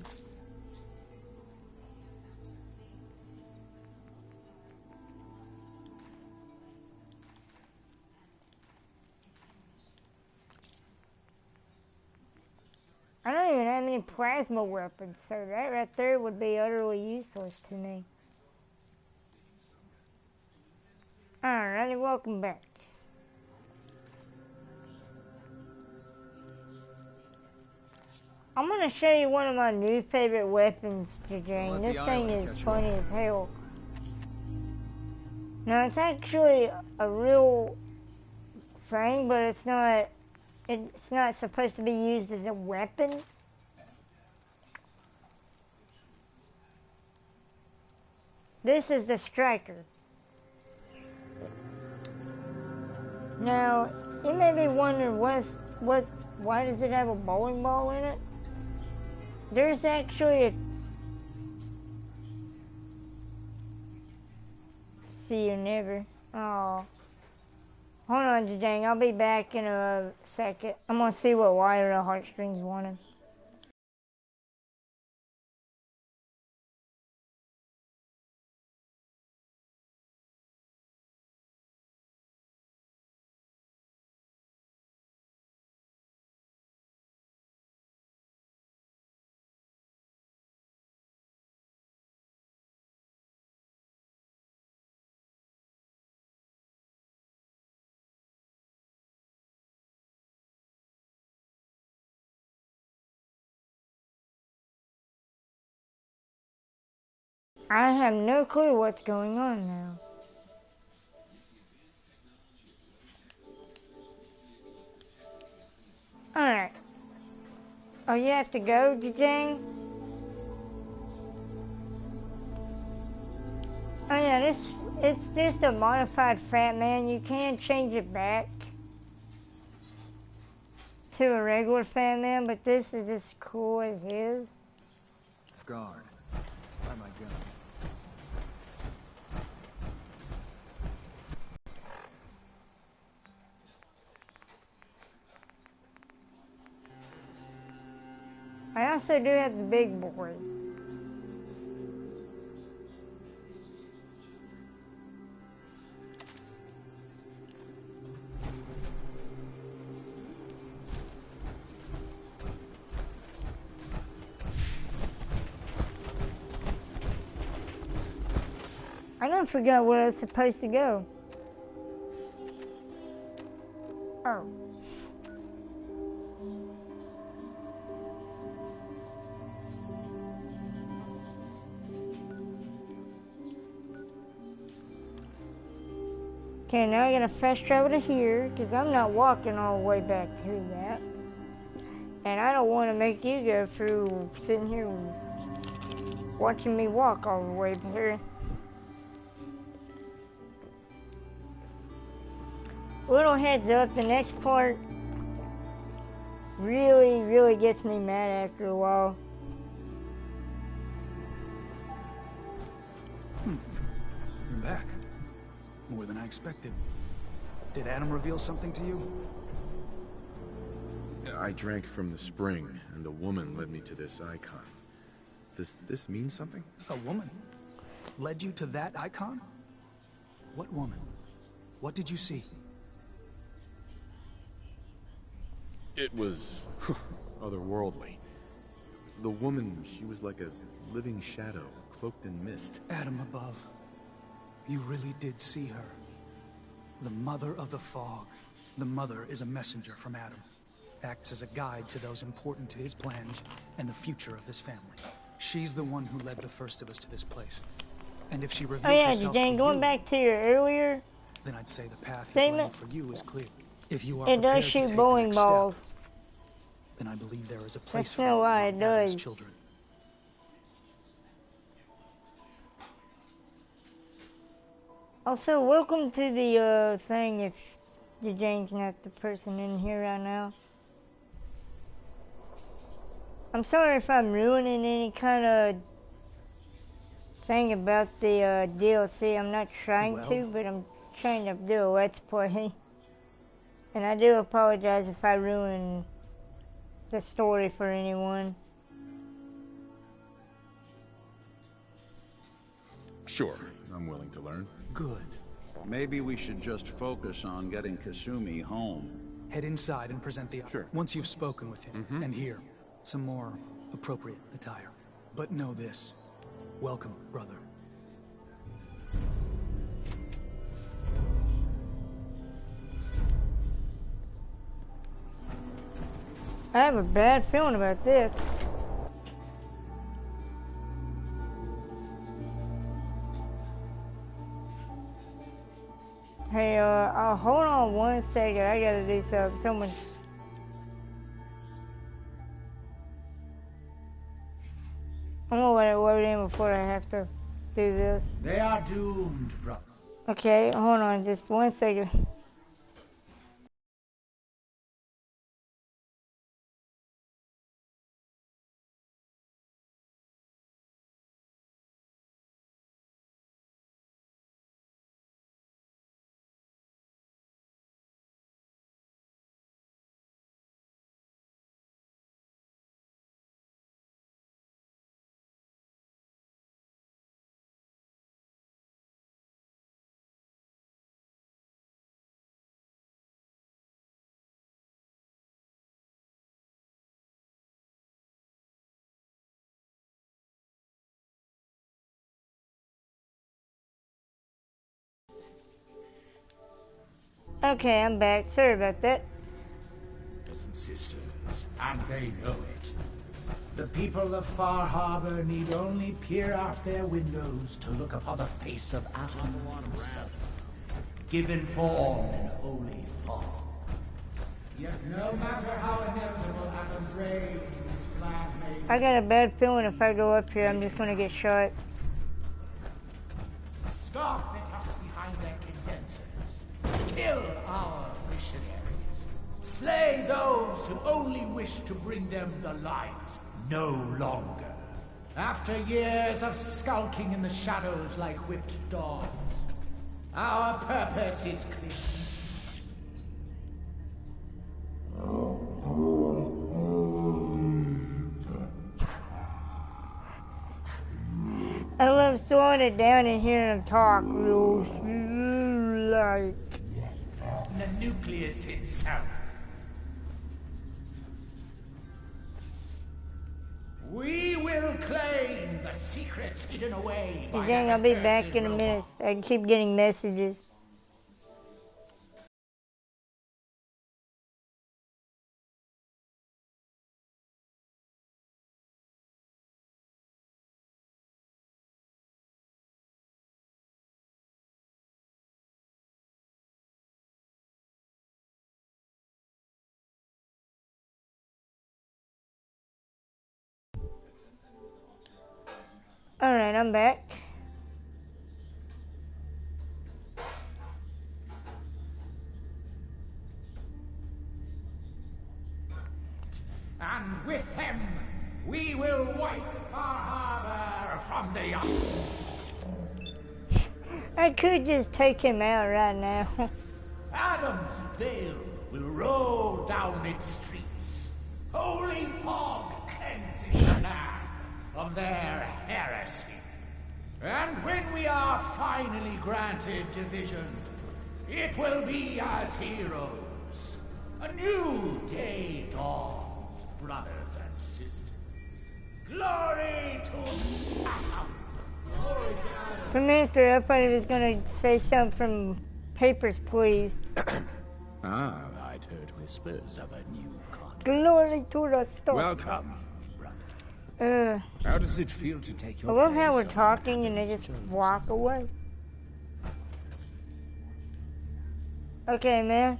I don't even have any plasma weapons, so that right there would be utterly useless to me. Alrighty, welcome back. I'm gonna show you one of my new favorite weapons, Jane. This thing is funny as hell. Now, it's actually a real thing, but it's not supposed to be used as a weapon. This is the striker. Now, you may be wondering why does it have a bowling ball in it? There's actually a... See you never. Oh. Hold on, Jajang. I'll be back in a second. I'm gonna see what wire the heartstrings wanted. I have no clue what's going on now. Alright. Oh, you have to go, Jajang? it's just a modified Fat Man. You can change it back to a regular Fat Man, but this is just cool as is. Guard. By my guns. I also do have the big boy. I don't forget where I was supposed to go. Oh. Okay, now I gotta fast travel to here, because I'm not walking all the way back through that. And I don't want to make you go through sitting here watching me walk all the way here. Little heads up, the next part really gets me mad after a while. You're back. More than I expected. Did Adam reveal something to you? I drank from the spring, and a woman led me to this icon. Does this mean something? A woman? Led you to that icon? What woman? What did you see? It was otherworldly. The woman, she was like a living shadow, cloaked in mist. Adam above. You really did see her. The Mother of the Fog. The Mother is a messenger from Adam. Acts as a guide to those important to his plans and the future of this family. She's the one who led the first of us to this place. And if she reveals herself to you, going back to your earlier then I'd say the path he's laying for you is clear. If you are it prepared does to shoot take bowling the next balls. step, then I believe there is a place That's for not you why it among Adam's does. children. Also, welcome to the thing if Jane's not the person in here right now. I'm sorry if I'm ruining any kind of thing about the DLC. I'm not trying to, but I'm trying to do a let's play. And I do apologize if I ruin the story for anyone. Sure, I'm willing to learn. Good. Maybe we should just focus on getting Kasumi home. Head inside and present the... Sure. Once you've spoken with him, and here, some more appropriate attire. But know this. Welcome, brother. I have a bad feeling about this. Hey, hold on one second. I gotta do something. Someone. I'm gonna let it load in before I have to do this. They are doomed, brother. Okay, hold on just one second. Okay, I'm back. Sorry about that. Brothers and sisters, and they know it. The people of Far Harbor need only peer out their windows to look upon the face of Adam himself, given form in holy fog. Yet no matter how inevitable Adam's reign in this land may be, I got a bad feeling if I go up here, I'm just gonna get shot. scoff at us behind their condensers, kill our missionaries, slay those who only wish to bring them the light no longer. After years of skulking in the shadows like whipped dogs, our purpose is clear. I love slowing it down and hearing him talk real like. The nucleus itself. We will claim the secrets hidden away by Dang, I'll be back in a minute. I keep getting messages. Alright, I'm back. And with them, we will wipe Far Harbor from the earth. I could just take him out right now. Adam's veil will roll down its streets, holy fog cleansing the land of their heresy. And when we are finally granted division, it will be as heroes. A new day dawns, brothers and sisters. Glory to Atom! Glory to Atom! For a minute there, I thought he was going to say something from Papers, Please. I'd heard whispers of a new con. Glory to the star. Welcome, brother. How does it feel to take your I love how place we're talking and they just walk away. Okay, man.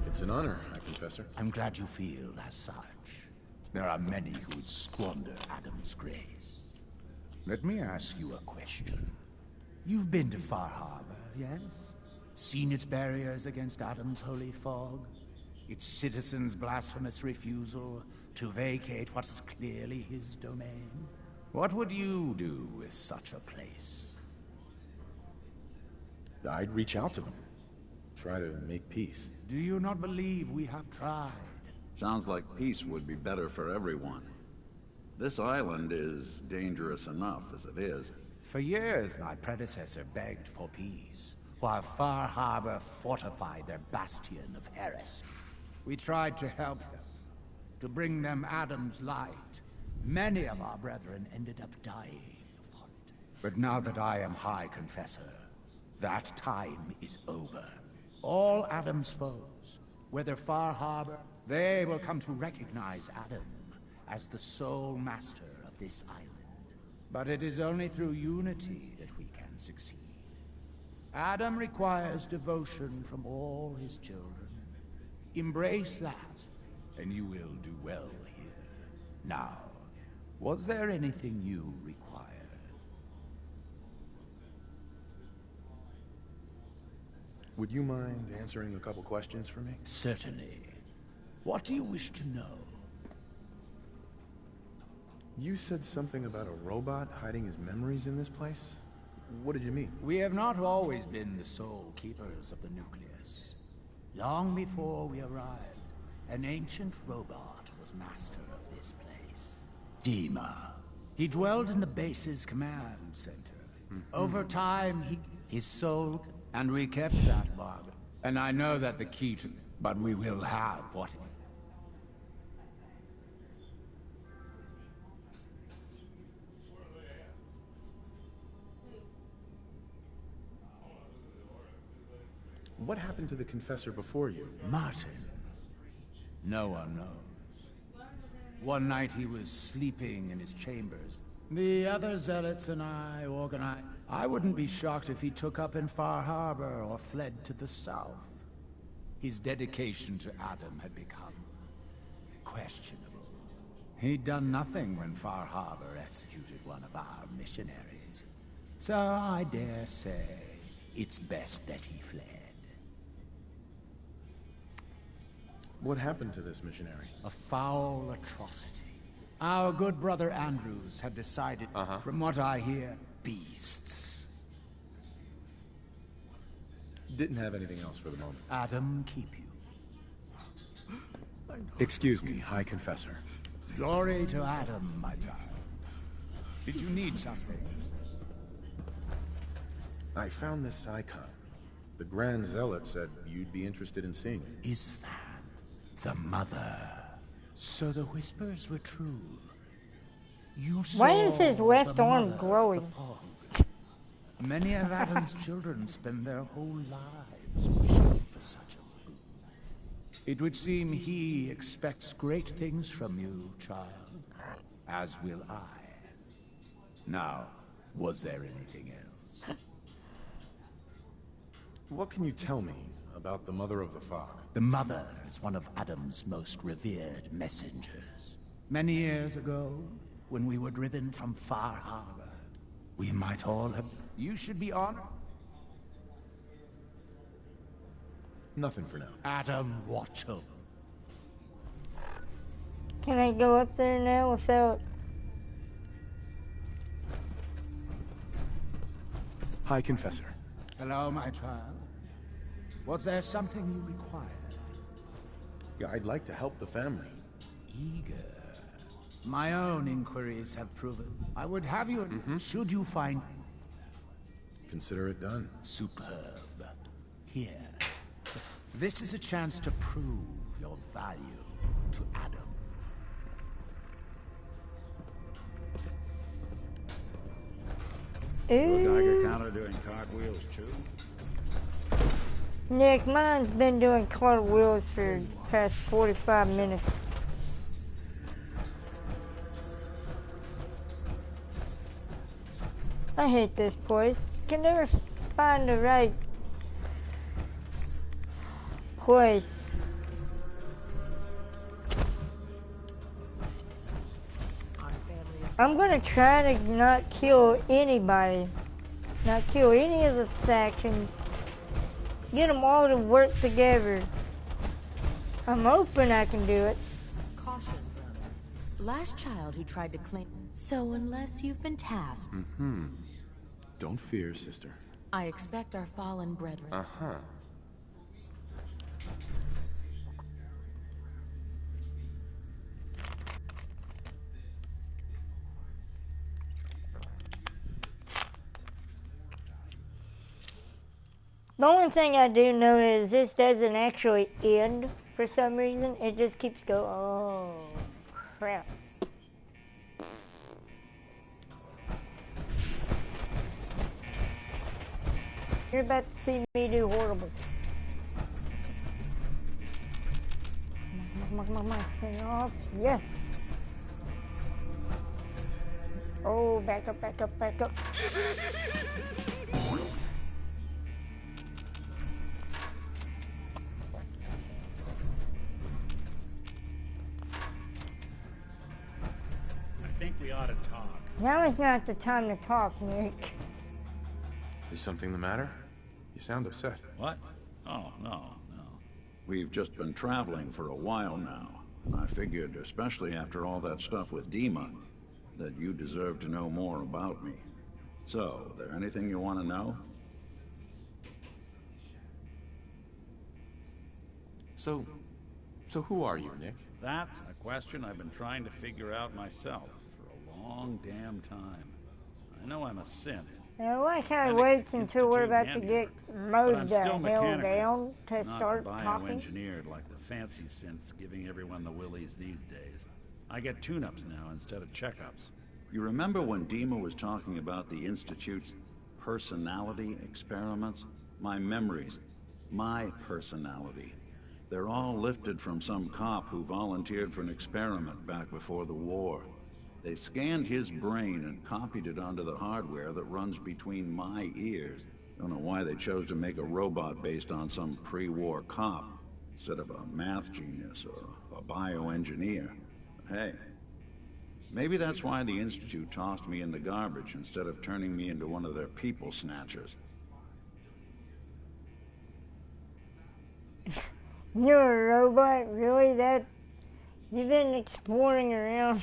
It's an honor, High Confessor. I'm glad you feel as such. There are many who would squander Adam's grace. Let me ask you a question. You've been to Far Harbor, yes? Seen its barriers against Adam's holy fog? Its citizens' blasphemous refusal to vacate what is clearly his domain? What would you do with such a place? I'd reach out to them. Try to make peace. Do you not believe we have tried? Sounds like peace would be better for everyone. This island is dangerous enough as it is. For years, my predecessor begged for peace, while Far Harbor fortified their bastion of heresy. We tried to help them, to bring them Adam's light. Many of our brethren ended up dying for it. But now that I am High Confessor, that time is over. All Adam's foes, whether Far Harbor, they will come to recognize Adam as the sole master of this island. But it is only through unity that we can succeed. Adam requires devotion from all his children. Embrace that, and you will do well here. Now, was there anything you required? Would you mind answering a couple questions for me? Certainly. What do you wish to know? You said something about a robot hiding his memories in this place? What did you mean? We have not always been the sole keepers of the nucleus. Long before we arrived, an ancient robot was master of this place. Dima. He dwelled in the base's command center. Over time, his soul, and we kept that bug. And I know that the key to... But we will have what... What happened to the Confessor before you? Martin. No one knows. One night he was sleeping in his chambers. The other zealots and I organized. I wouldn't be shocked if he took up in Far Harbor or fled to the south. His dedication to Adam had become questionable. He'd done nothing when Far Harbor executed one of our missionaries. So I dare say it's best that he fled. What happened to this missionary? A foul atrocity. Our good brother Andrews had decided, from what I hear, beasts. Didn't have anything else for the moment. Adam, keep you. Excuse me, High Confessor. Glory to Adam, my child. Did you need something? I found this icon. The Grand Zealot said you'd be interested in seeing it. Is that the mother? So the whispers were true. You saw Why is his left the arm mother, glowing? the fog. Many of Adam's children spend their whole lives wishing for such a boon. It would seem he expects great things from you, child. As will I. Now, was there anything else? What can you tell me about the Mother of the Fog? The Mother is one of Adam's most revered messengers. Many years ago, when we were driven from Far Harbor, we might all have... You should be honored. Nothing for now. Adam, watch over. Can I go up there now without... High Confessor. Hello, my child. Was there something you required? Yeah, I'd like to help the family. Eager. My own inquiries have proven. I would have you... Should you find... Consider it done. Superb. Here. This is a chance to prove your value to Adam. Your Geiger counter doing cartwheels too? Nick, mine's been doing cartwheels for the past 45 minutes. I hate this place. Can never find the right place. I'm gonna try to not kill anybody. Not kill any of the factions. Get them all to work together. I'm hoping I can do it. Caution, brother. Last child who tried to claim... So unless you've been tasked... Don't fear, sister. I expect our fallen brethren... The only thing I do know is this doesn't actually end for some reason. It just keeps going. Oh, crap. You're about to see me do horrible. Come on. Hang off. Yes. Oh, back up. I think we ought to talk. Now is not the time to talk, Nick. Is something the matter? You sound upset. What? Oh, no. We've just been traveling for a while now. I figured, especially after all that stuff with Dima, that you deserve to know more about me. So, there anything you want to know? So who are you, Nick? That's a question I've been trying to figure out myself for a long damn time. I know I'm a synth. I kind of wait until we're about to get mowed the hell down to start talking. Bioengineered like the fancy synths giving everyone the willies these days. I get tune-ups now instead of checkups. You remember when Dima was talking about the Institute's personality experiments? My memories. My personality. They're all lifted from some cop who volunteered for an experiment back before the war. They scanned his brain and copied it onto the hardware that runs between my ears. Don't know why they chose to make a robot based on some pre-war cop, instead of a math genius or a bioengineer. But hey, Maybe that's why the Institute tossed me in the garbage instead of turning me into one of their people snatchers. You're a robot? Really? That... You've been exploring around.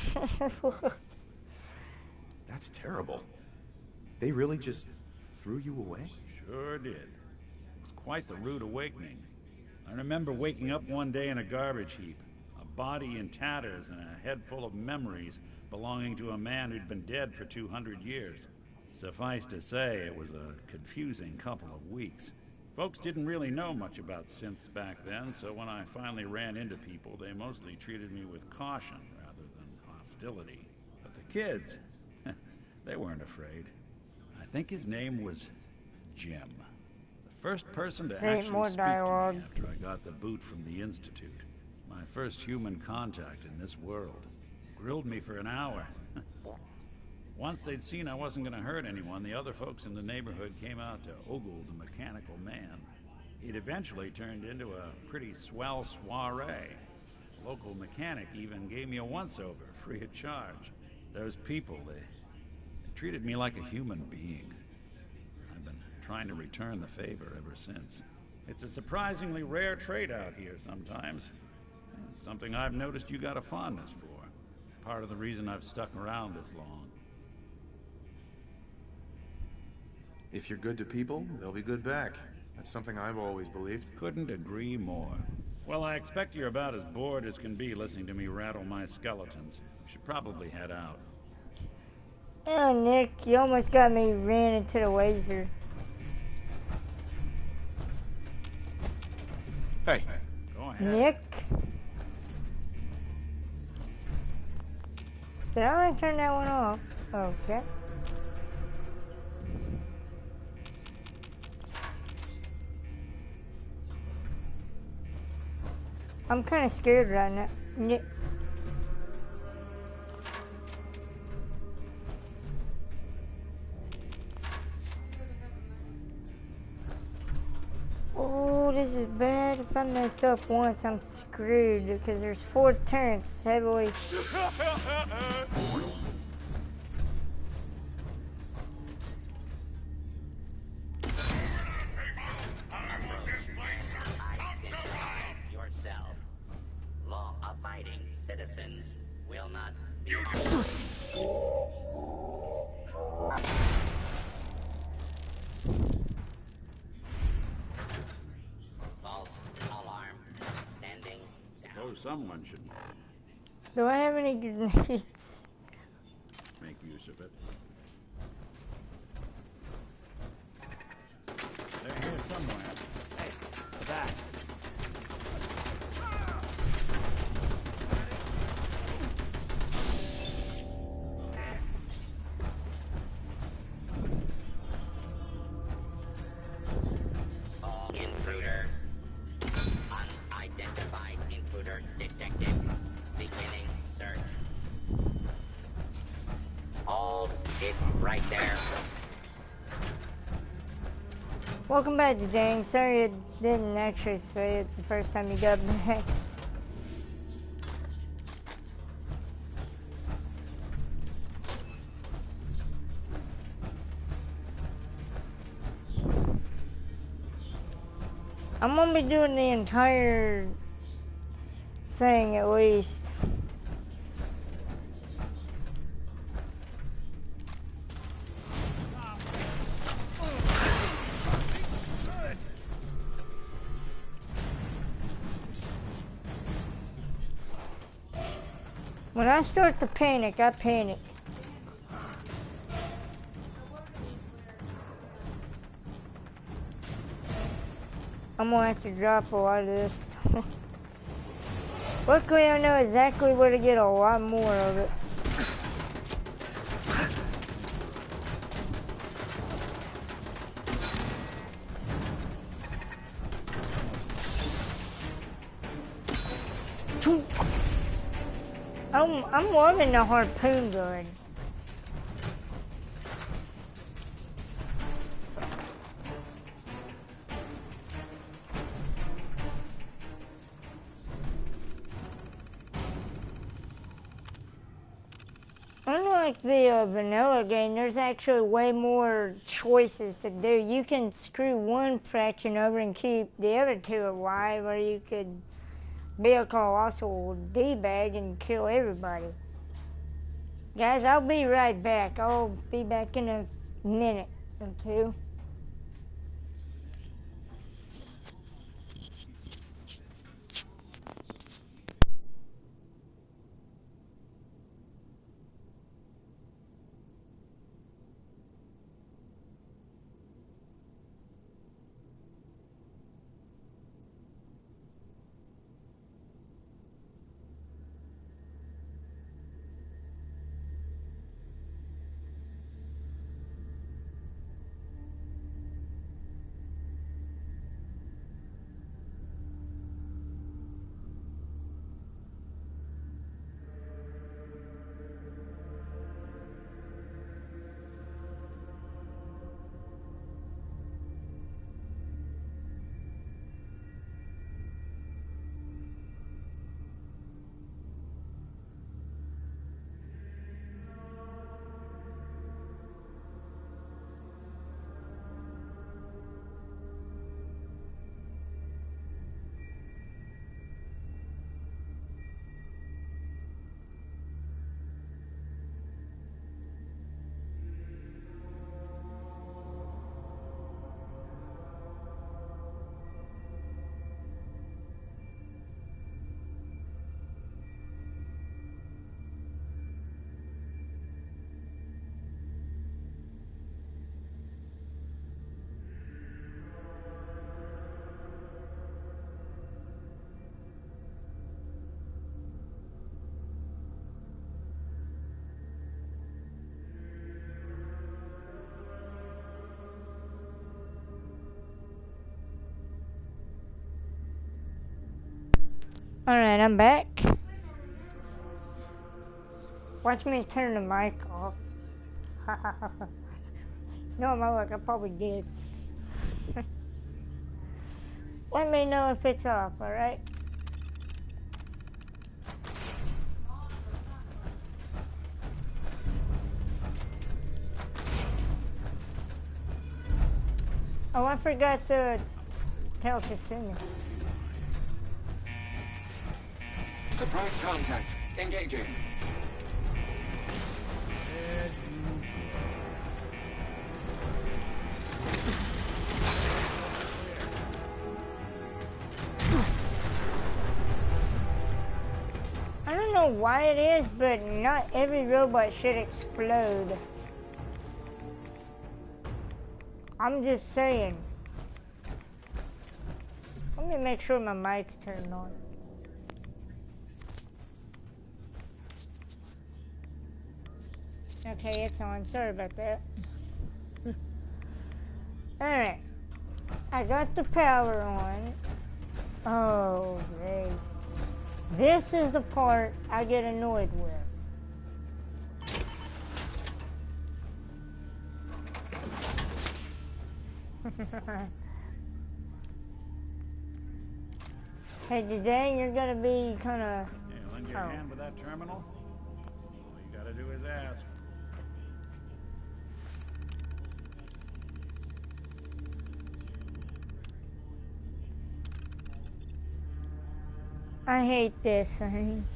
That's terrible. They really just threw you away? Sure did. It was quite the rude awakening. I remember waking up one day in a garbage heap, a body in tatters and a head full of memories belonging to a man who'd been dead for 200 years. Suffice to say, it was a confusing couple of weeks. Folks didn't really know much about synths back then, so when I finally ran into people, they mostly treated me with caution rather than hostility. But the kids, they weren't afraid. I think his name was Jim. The first person to actually speak to me after I got the boot from the Institute. My first human contact in this world. Grilled me for an hour. Once they'd seen I wasn't going to hurt anyone, the other folks in the neighborhood came out to ogle the mechanical man. It eventually turned into a pretty swell soiree. The local mechanic even gave me a once-over, free of charge. Those people, they treated me like a human being. I've been trying to return the favor ever since. It's a surprisingly rare trait out here sometimes. It's something I've noticed you got a fondness for. Part of the reason I've stuck around this long. If you're good to people, they'll be good back. That's something I've always believed. Couldn't agree more. Well, I expect you're about as bored as can be listening to me rattle my skeletons. We should probably head out. Oh, Nick, you almost got me ran into the laser. Hey. Go ahead. Nick? Did I already turn that one off? Okay. I'm kind of scared right now. Oh, this is bad. If I mess up once, I'm screwed because there's 4 turrets heavily. Law-abiding citizens will not be... False alarm. Standing down. Oh, someone should Do I have any grenades? make use of it. They're here somewhere. Hey, back. Intruder. Unidentified intruder detected. Beginning search. Hold it right there. Welcome back to James. Sorry it didn't actually say it the first time you got back. I'm gonna be doing the entire thing at least. When I start to panic, I panic. I'm gonna have to drop a lot of this. Luckily, I know exactly where to get a lot more of it. I'm loving the harpoon gun. unlike the vanilla game, there's actually way more choices to do. You can screw one fraction over and keep the other two alive, or you could be a colossal D-bag and kill everybody. Guys, I'll be right back. I'll be back in a minute or two. Alright, I'm back. Watch me turn the mic off. No, my luck, I probably did. Let me know if it's off, alright? Oh, I forgot to tell Cassini. Surprise contact. Engaging. I don't know why it is, but not every robot should explode. I'm just saying. Let me make sure my mic's turned on. Okay, it's on. Sorry about that. Alright. I got the power on. Oh, great. This is the part I get annoyed with. Hey, today you're gonna be kinda... Hey, lend your hand with that terminal? All you gotta do is ask. I hate this thing.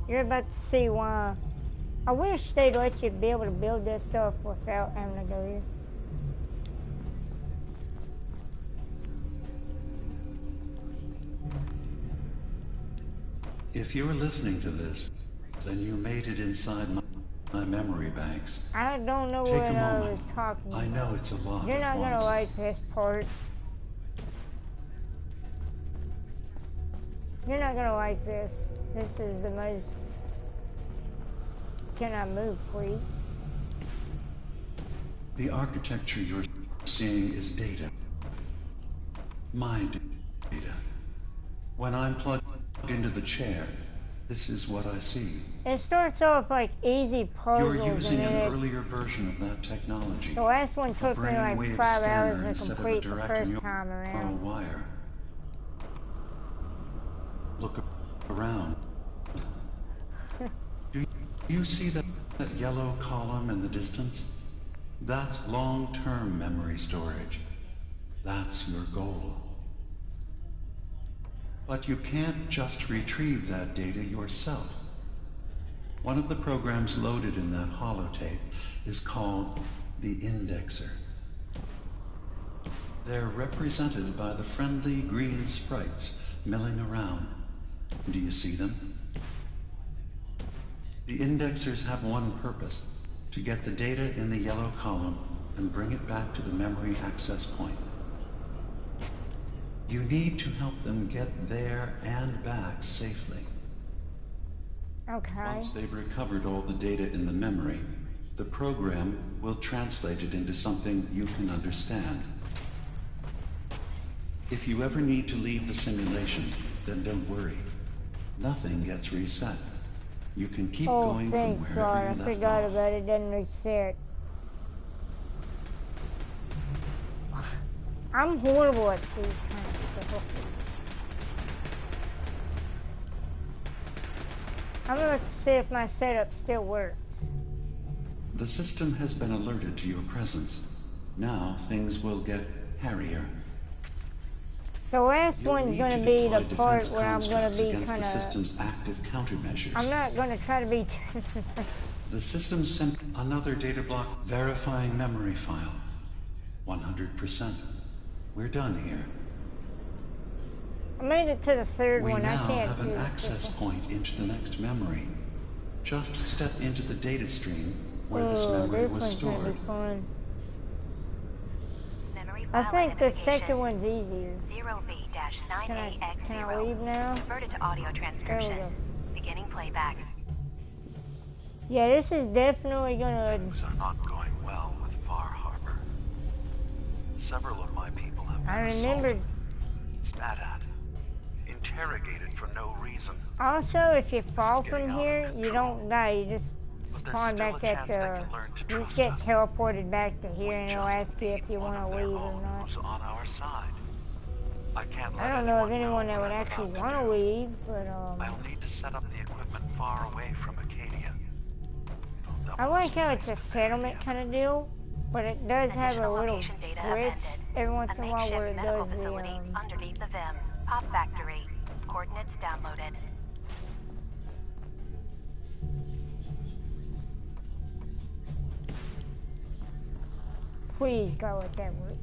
You're about to see why. I wish they'd let you be able to build this stuff without having to go here. If you're listening to this, then you made it inside my memory banks. I don't know Take what a I moment. was talking about. I know it's a lot. You're not gonna like this part. You're not gonna like this. This is the most... Can I move, please? The architecture you're seeing is data. My data. When I'm plugged into the chair, this is what I see. It starts off like easy puzzles. You're using and an earlier version of that technology. The last one took me like brainwave 5 scanner hours to instead of a complete the direct first neural time around. wire. Look around. Do You see that yellow column in the distance? That's long-term memory storage. That's your goal. But you can't just retrieve that data yourself. One of the programs loaded in that holotape is called the Indexer. They're represented by the friendly green sprites milling around. Do you see them? The indexers have one purpose: to get the data in the yellow column and bring it back to the memory access point. You need to help them get there and back safely. Okay. Once they've recovered all the data in the memory, the program will translate it into something you can understand. If you ever need to leave the simulation, then don't worry. Nothing gets reset. You can keep going from wherever you left off. I forgot about it. Doesn't reset. I'm horrible at these kind of stuff. I'm gonna see if my setup still works. The system has been alerted to your presence. Now things will get hairier. The last one's going to be the part where I'm going to be kind the system's active countermeasures. I'm not going to try to be... The system sent another data block verifying memory file. 100%. We're done here. I made it to the third one. I can't We now have an access point into the next memory. Just step into the data stream where this memory was stored. I think the second one's easier. Can I leave now? Converted to audio transcription. Beginning playback. Yeah, this is definitely gonna... Things are not going well with Far Harbor. Several of my people have been assaulted, spat at, interrogated for no reason. Also, if you fall from here, you don't die. You just spawn back at the... You just get teleported back to here, and it'll ask you if you want to leave or not. On our side. I don't know of anyone that would actually want to leave, but I'll need to set up the equipment far away from Acadia. I like how it's a settlement kind of deal, but it does have a little glitch every once in a while where it does the underneath the Vim. Pop factory. Coordinates downloaded. Please go let that work.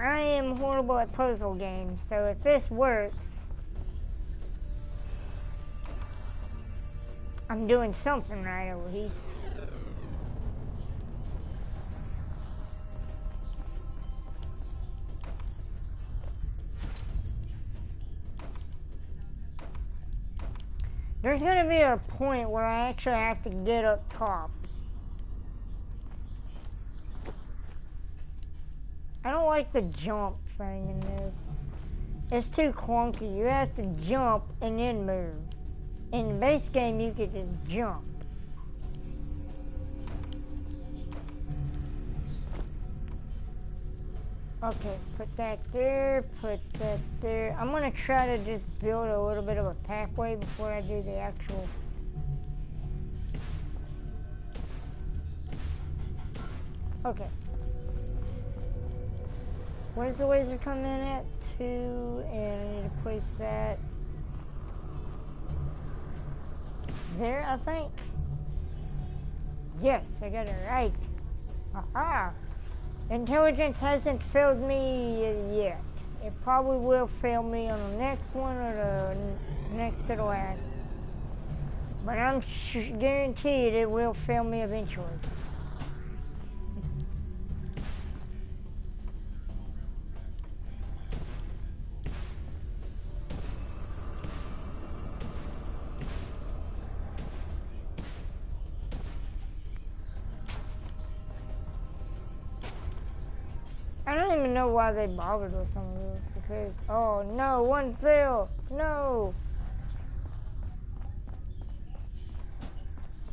I am horrible at puzzle games, so if this works, I'm doing something right at least. There's gonna be a point where I actually have to get up top. I don't like the jump thing in this. It's too clunky. You have to jump and then move. In the base game, you could just jump. Okay, put that there, put that there. I'm gonna try to just build a little bit of a pathway before I do the actual... Okay. Where's the laser coming in at? 2, and I need to place that there, I think. Yes, I got it right. Aha! Intelligence hasn't failed me yet. It probably will fail me on the next one or the next to the last. But I'm guaranteed it will fail me eventually. I don't even know why they bothered with some of this, because, oh no, one fail, no!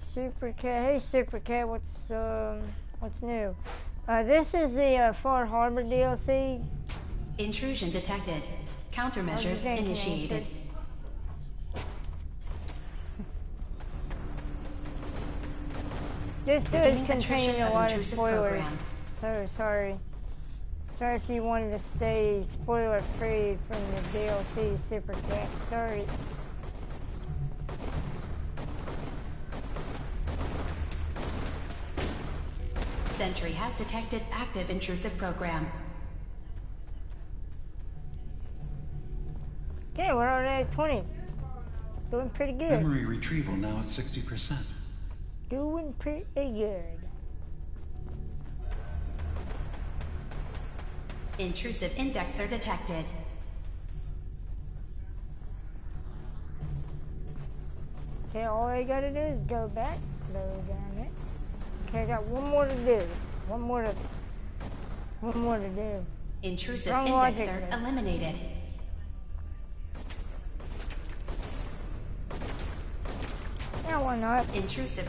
Super Cat, hey Super Cat, what's new? This is the Far Harbor DLC. Intrusion detected. Countermeasures initiated. This does contain a lot of spoilers. So sorry. Sorry if you wanted to stay spoiler free from the DLC Super Cat. Sorry. Sentry has detected active intrusive program. Okay, we're already at 20. Doing pretty good. Memory retrieval now at 60%. Doing pretty good. Intrusive indexer detected. Okay, all I gotta do is go back, load down it. Okay, I got one more to do. One more to do. Intrusive indexer eliminated. Yeah, why not? Intrusive.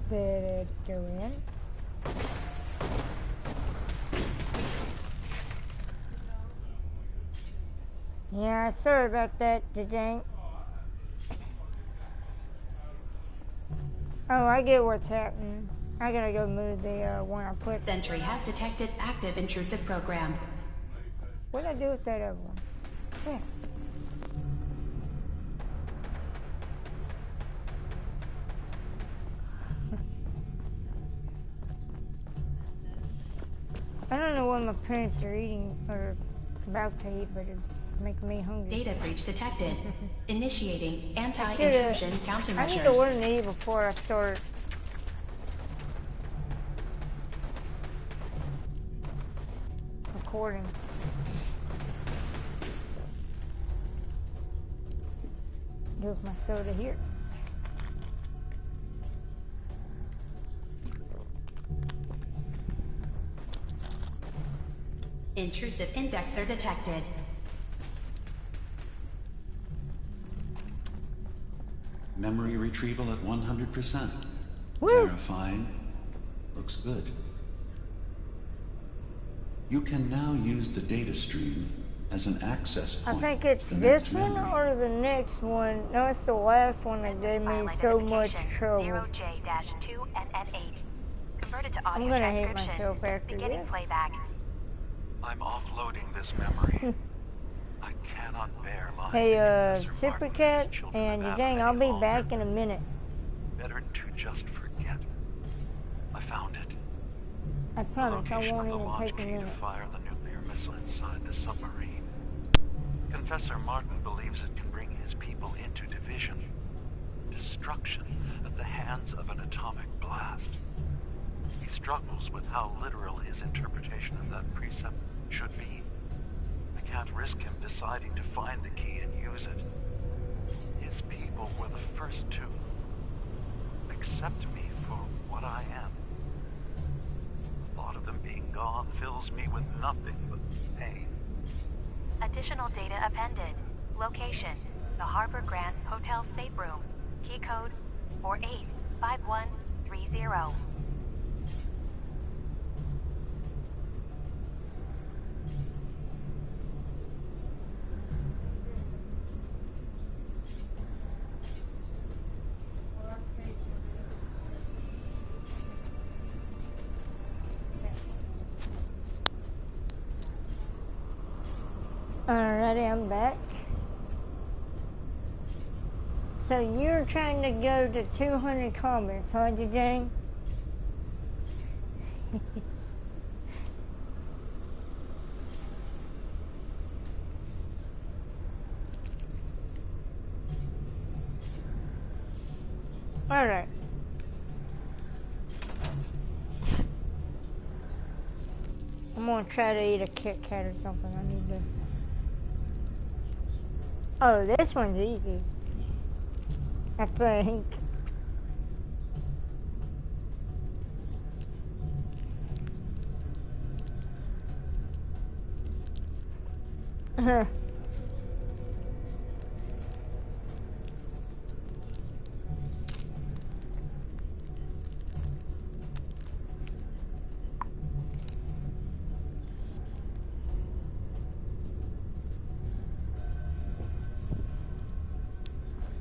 Did it go in? Yeah, sorry about that, Jank. Oh, I get what's happening. I gotta go move the one I put. Sentry has detected active intrusive program. What did I do with that other one? Yeah. I don't know what my parents are eating or about to eat, but it's making me hungry. Data breach detected. Initiating anti-intrusion countermeasures. I need to learn to eat before I start. Recording. Here's my soda here. Intrusive indexer detected. Memory retrieval at 100%. Woo. Verifying. Looks good. You can now use the data stream as an access point. I think it's this one or the next one. No, it's the last one that gave me so much trouble. 0J-2NN8. Converted to I'm audio gonna hate transcription. myself after Beginning this. playback. I'm offloading this memory. I cannot bear lying. Hey, Super Cat and Dang, I'll be back in a minute. Better to just forget. I found it. I promise I won't The even launch take a key to minute. fire the nuclear missile inside the submarine. Confessor Martin believes it can bring his people into division, destruction at the hands of an atomic blast. He struggles with how literal his interpretation of that precept should be. I can't risk him deciding to find the key and use it. His people were the first to accept me for what I am. The thought of them being gone fills me with nothing but pain. Additional data appended. Location: the Harbor Grand Hotel Safe Room. Key code 485130. Alrighty, I'm back. So you're trying to go to 200 comments, huh, Jane? Alright. I'm gonna try to eat a Kit Kat or something. I need to... Oh, this one's easy. I think.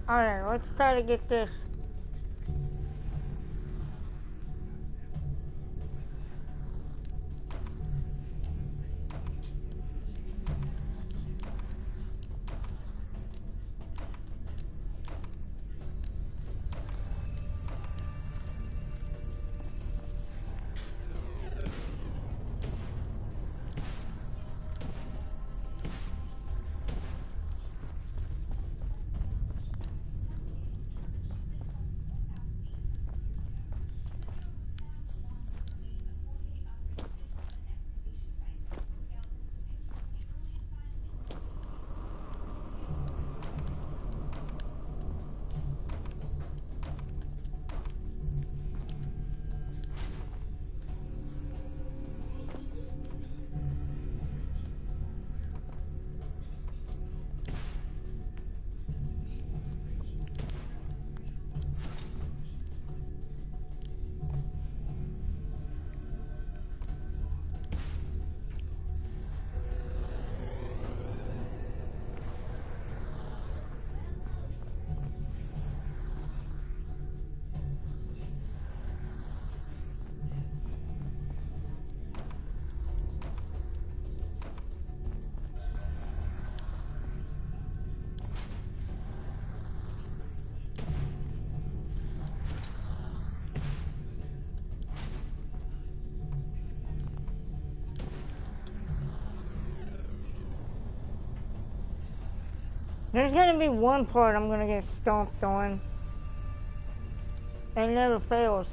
Alright, let's try to get this. There's gonna be one part I'm gonna get stomped on. It never fails.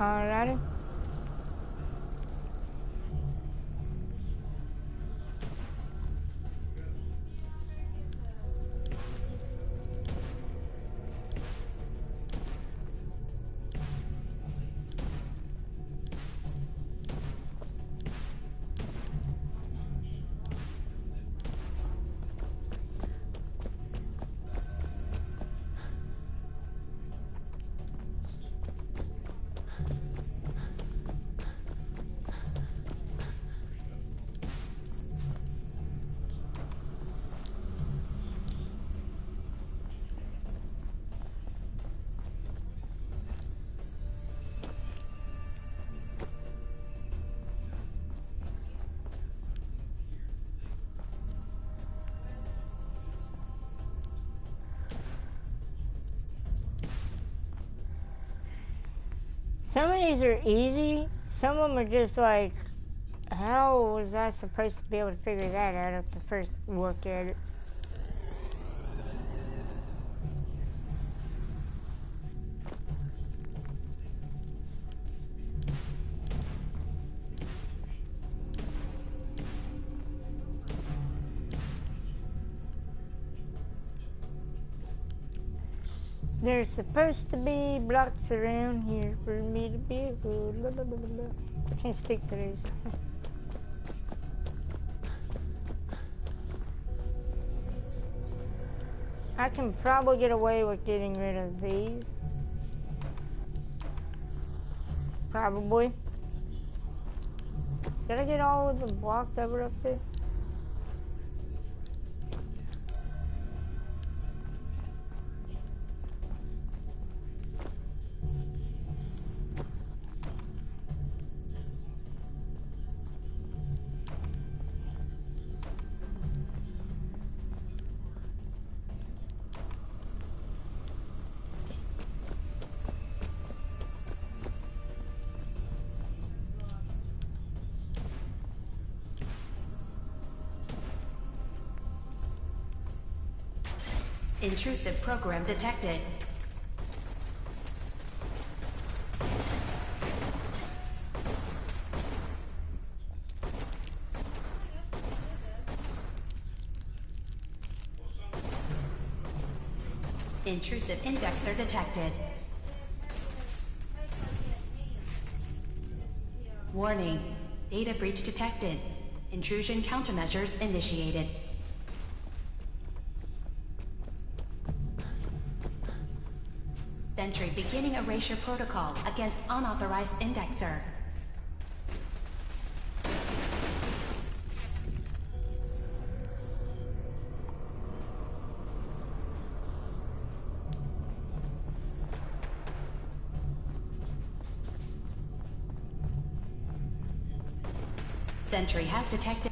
Alrighty. Some of these are easy. Some of them are just like, how was I supposed to be able to figure that out at the first look at it? There's supposed to be blocks around here for me to be able to... I can't stick to these. I can probably get away with getting rid of these. Probably. Did I get all of the blocks that were up there? Intrusive program detected. Intrusive indexer detected. Warning. Data breach detected. Intrusion countermeasures initiated. Sentry beginning erasure protocol against unauthorized indexer. Sentry has detected.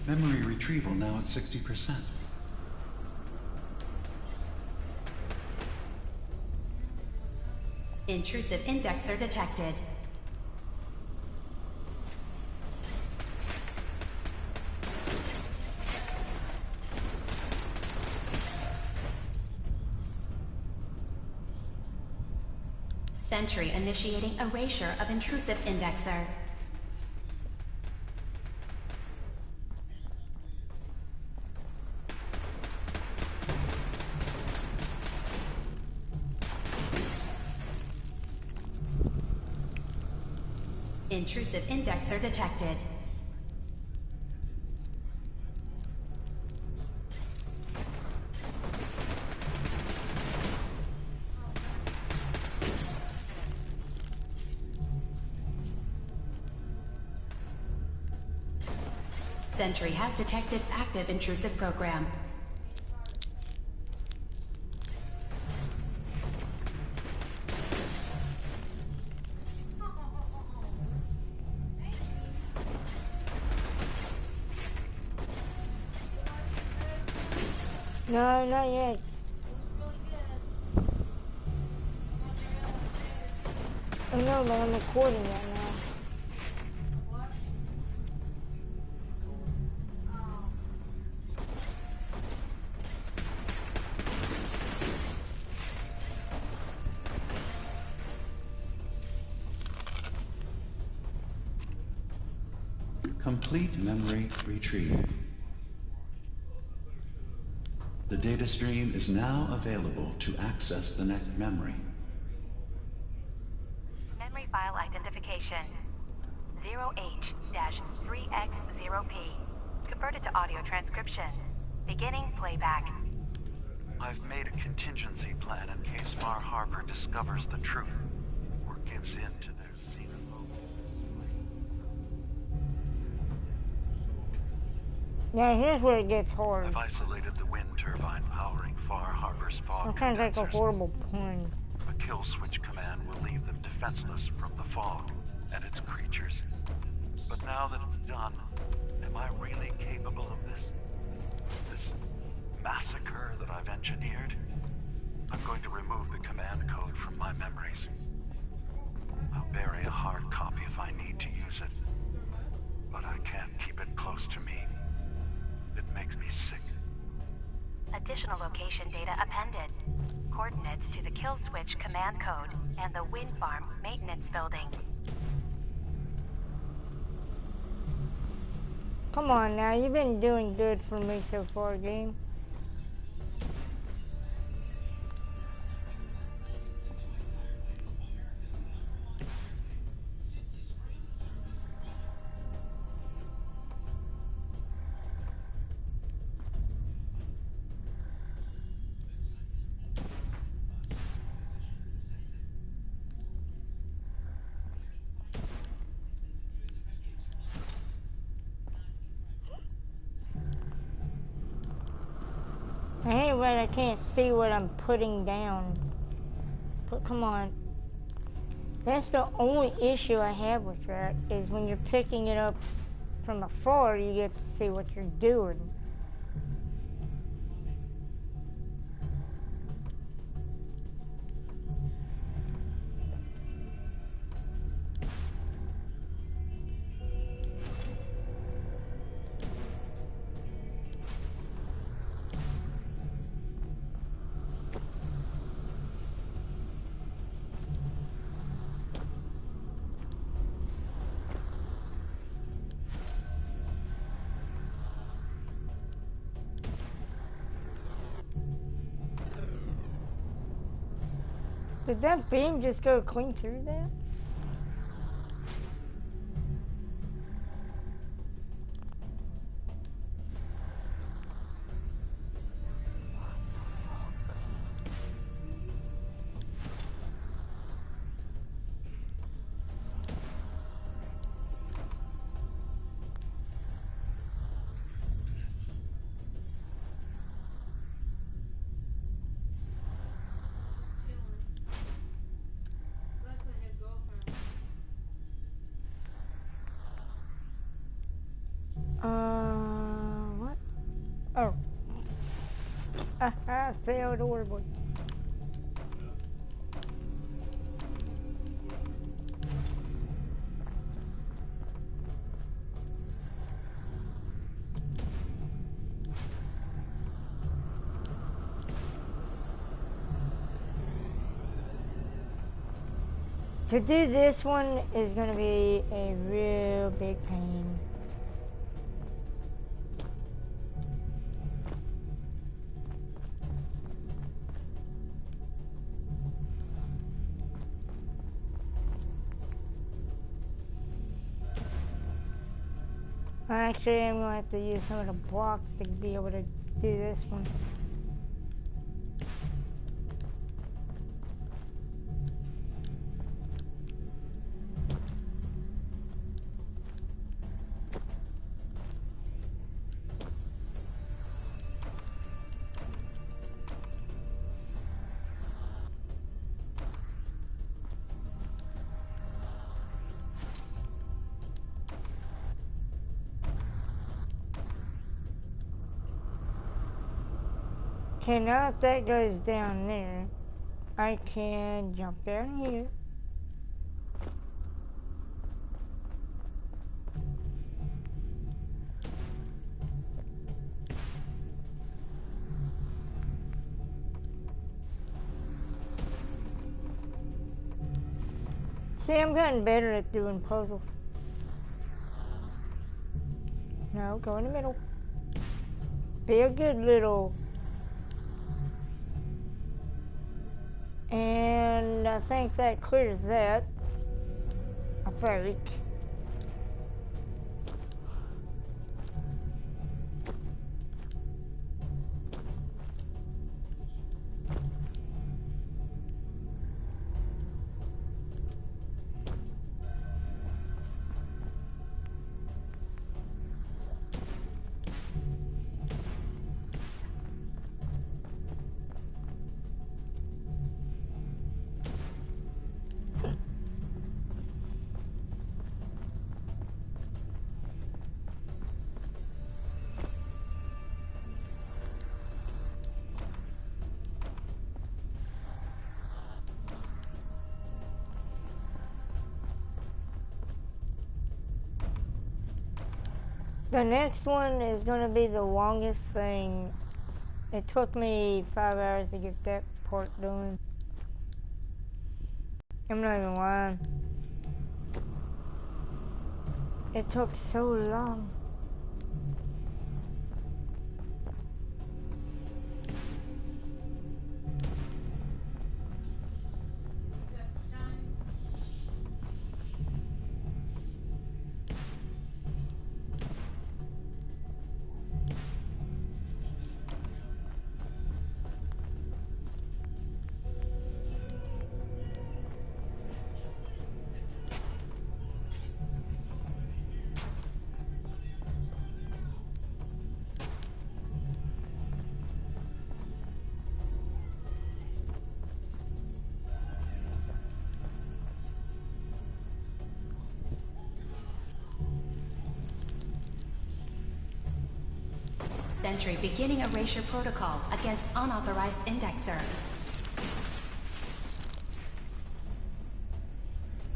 Memory retrieval now at 60%. Intrusive indexer detected. Sentry initiating erasure of intrusive indexer. Intrusive indexer detected. Sentry has detected active intrusive program. No, not yet. I know, but I'm recording it now. Complete memory retrieved. The data stream is now available to access the next memory. Memory file identification 0H-3X0P. Converted to audio transcription. Beginning playback. I've made a contingency plan in case Far Harbor discovers the truth or gives in to their xenophobic. Now here's where it gets hard. I've isolated the wind turbine powering Far Harbor's fog I'm trying to take a condensers. horrible pun. A kill switch command will leave them defenseless from the fog and its creatures. But now that it's done, am I really capable of this? This massacre that I've engineered? I'm going to remove the command code from my memories. I'll bury a hard copy if I need to use it. But I can't keep it close to me. It makes me sick. Additional location data appended. Coordinates to the kill switch command code and the wind farm maintenance building. Come on now, you've been doing good for me so far, game. I hate when I can't see what I'm putting down. But come on. That's the only issue I have with that, is when you're picking it up from afar, you get to see what you're doing. Did that beam just go clean through that? What? Oh. I failed horribly. To do this one is going to be a real big pain. Actually, I'm going to have to use some of the blocks to be able to do this one. Okay, now that that goes down there, I can jump down here. See, I'm getting better at doing puzzles. No, go in the middle. Be a good little... And I think that clears that. I think. The next one is going to be the longest thing. It took me 5 hours to get that part done. I'm not even lying. It took so long. Sentry beginning erasure protocol against unauthorized indexer.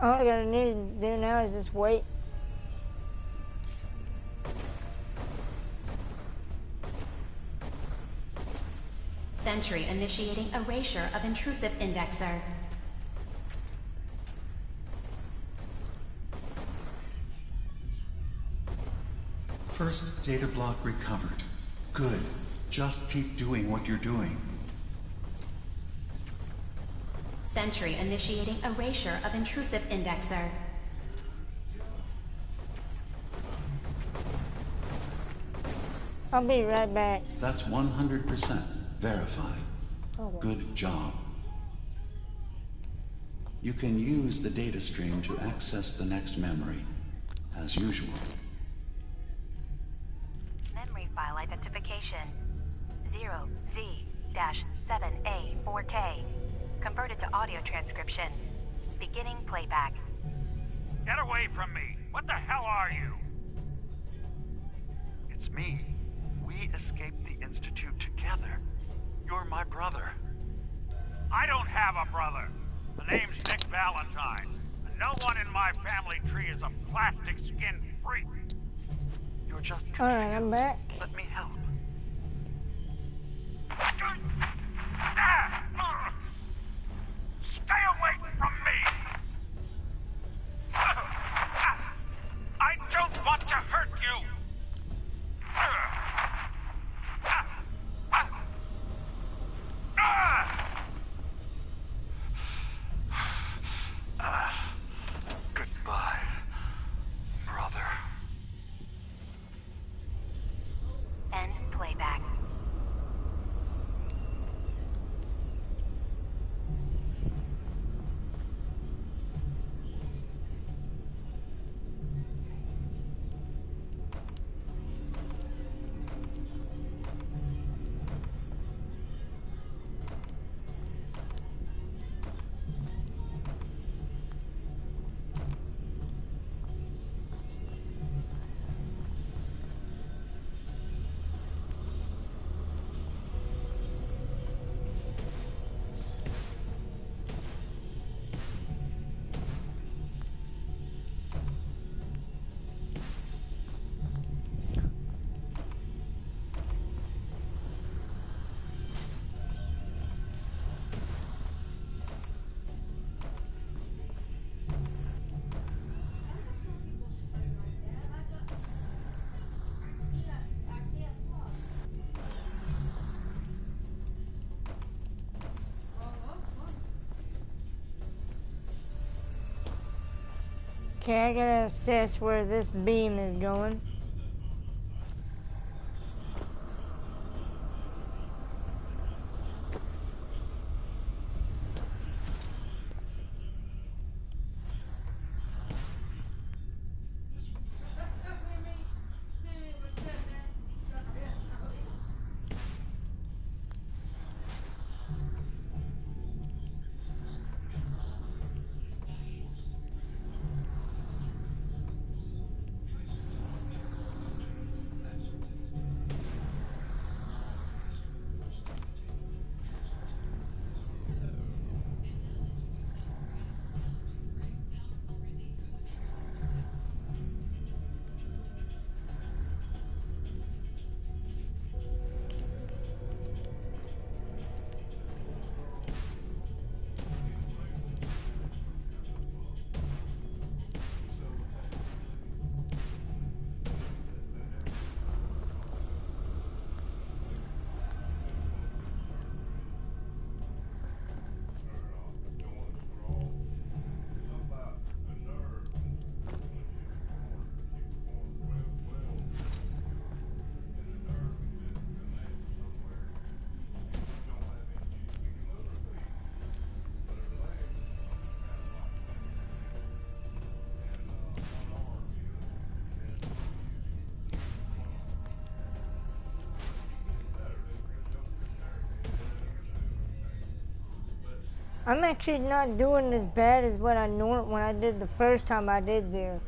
All I gotta need to do now is just wait. Sentry initiating erasure of intrusive indexer. First data block recovered. Good. Just keep doing what you're doing. Sentry initiating erasure of intrusive indexer. I'll be right back. That's 100% verified. Oh, well. Good job. You can use the data stream to access the next memory, as usual. Memory file identification 0Z-7A4K. Converted to audio transcription. Beginning playback. Get away from me! What the hell are you? It's me. We escaped the Institute together. You're my brother. I don't have a brother. The name's Nick Valentine. And no one in my family tree is a plastic-skinned freak. You're just confused. Alright, I'm back. Let me help. Stay away from me! I don't want to hurt you! Goodbye, brother. End playback. Okay, I gotta assess where this beam is going. I'm actually not doing as bad as what I normally when I did the first time I did this.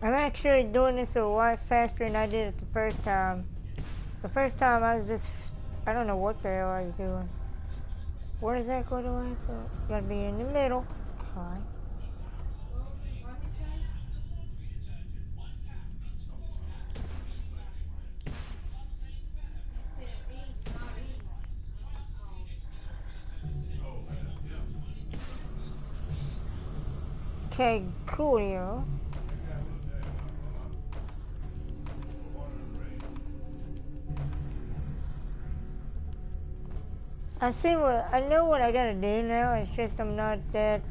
I'm actually doing this a lot faster than I did it the first time. The first time I was just, I don't know what the hell I was doing. Where does that go to like? Gotta be in the middle. Fine. Okay, coolio. I know what I gotta do now, it's just I'm not that.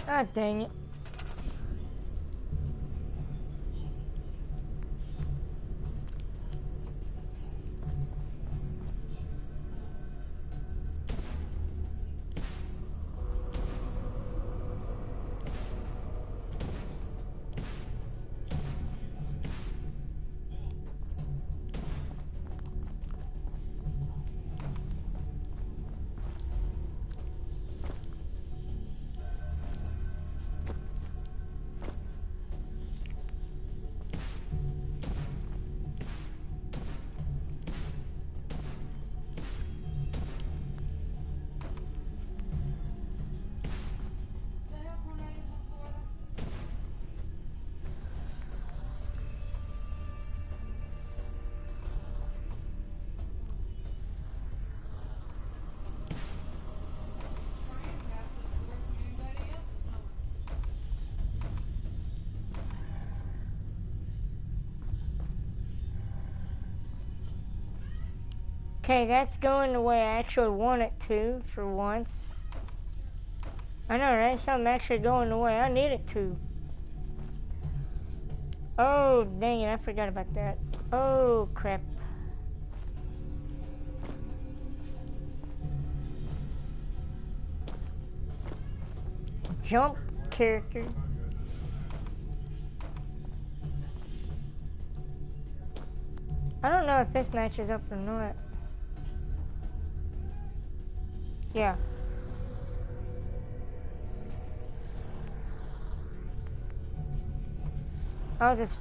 God dang it. Okay, that's going the way I actually want it to, for once. I know, right? Something actually going the way I need it to. Oh, dang it, I forgot about that. Oh, crap. jump character. I don't know if this matches up or not. Yeah. I'll just...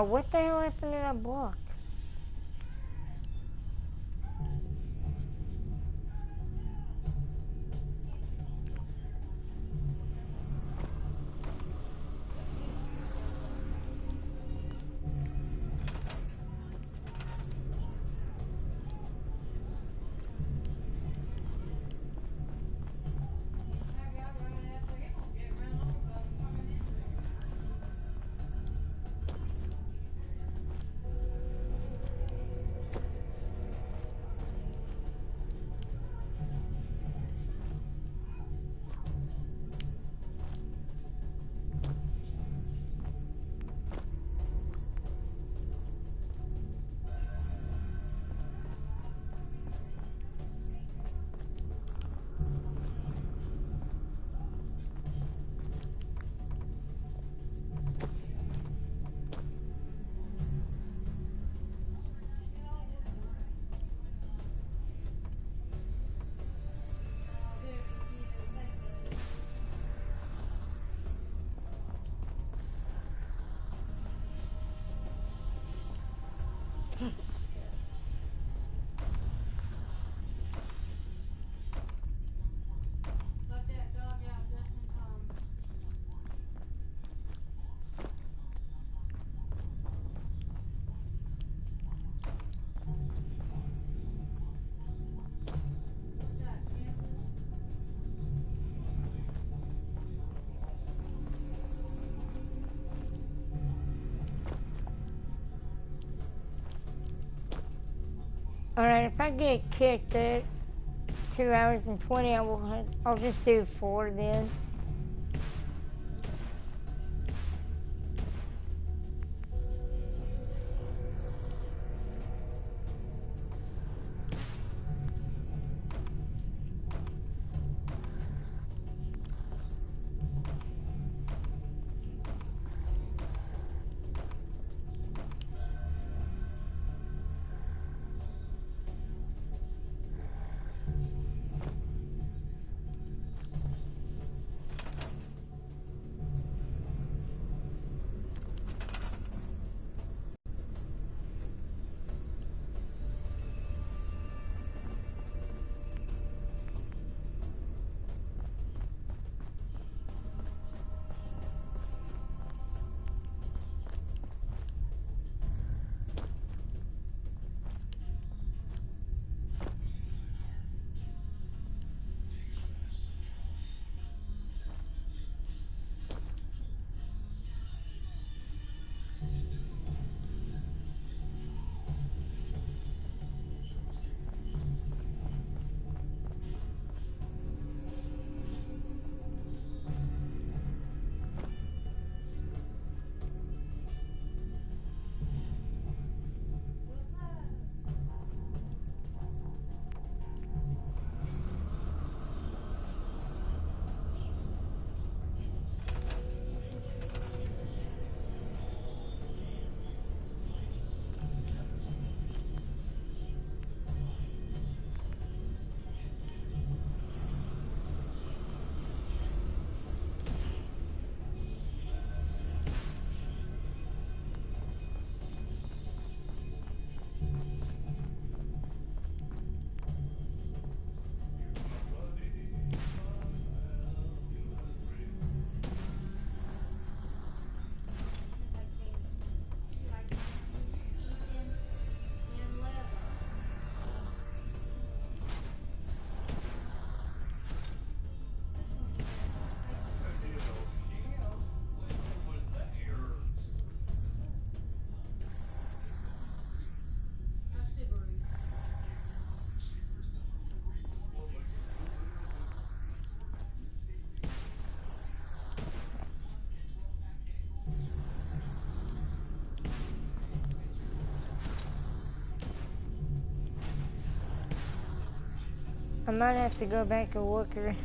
what the hell happened to that block? Alright, if I get kicked at 2 hours and 20, I'll just do 4 then. I might have to go back and look around.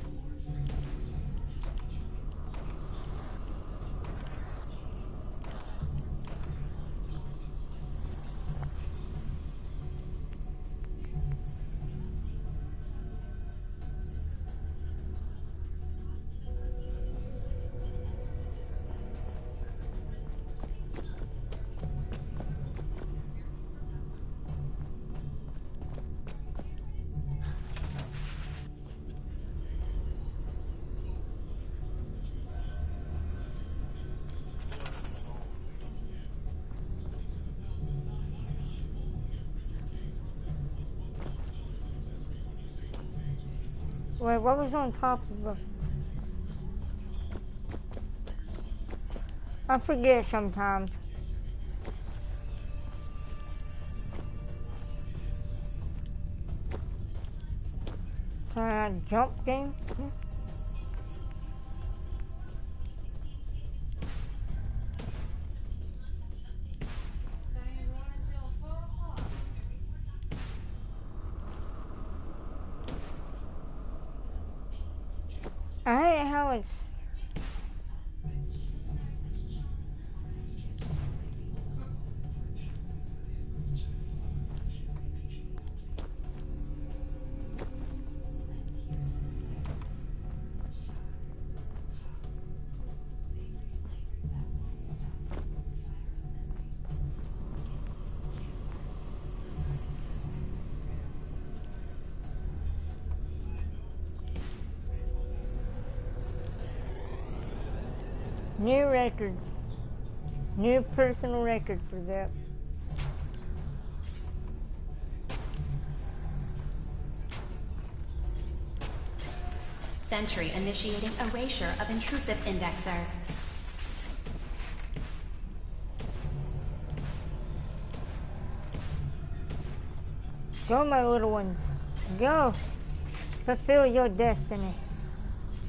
Wait, what was on top of the... I forget sometimes. Can I jump game? I hate how it's... New record. New personal record for that. Sentry initiating erasure of intrusive indexer. Go, my little ones. Go. Fulfill your destiny.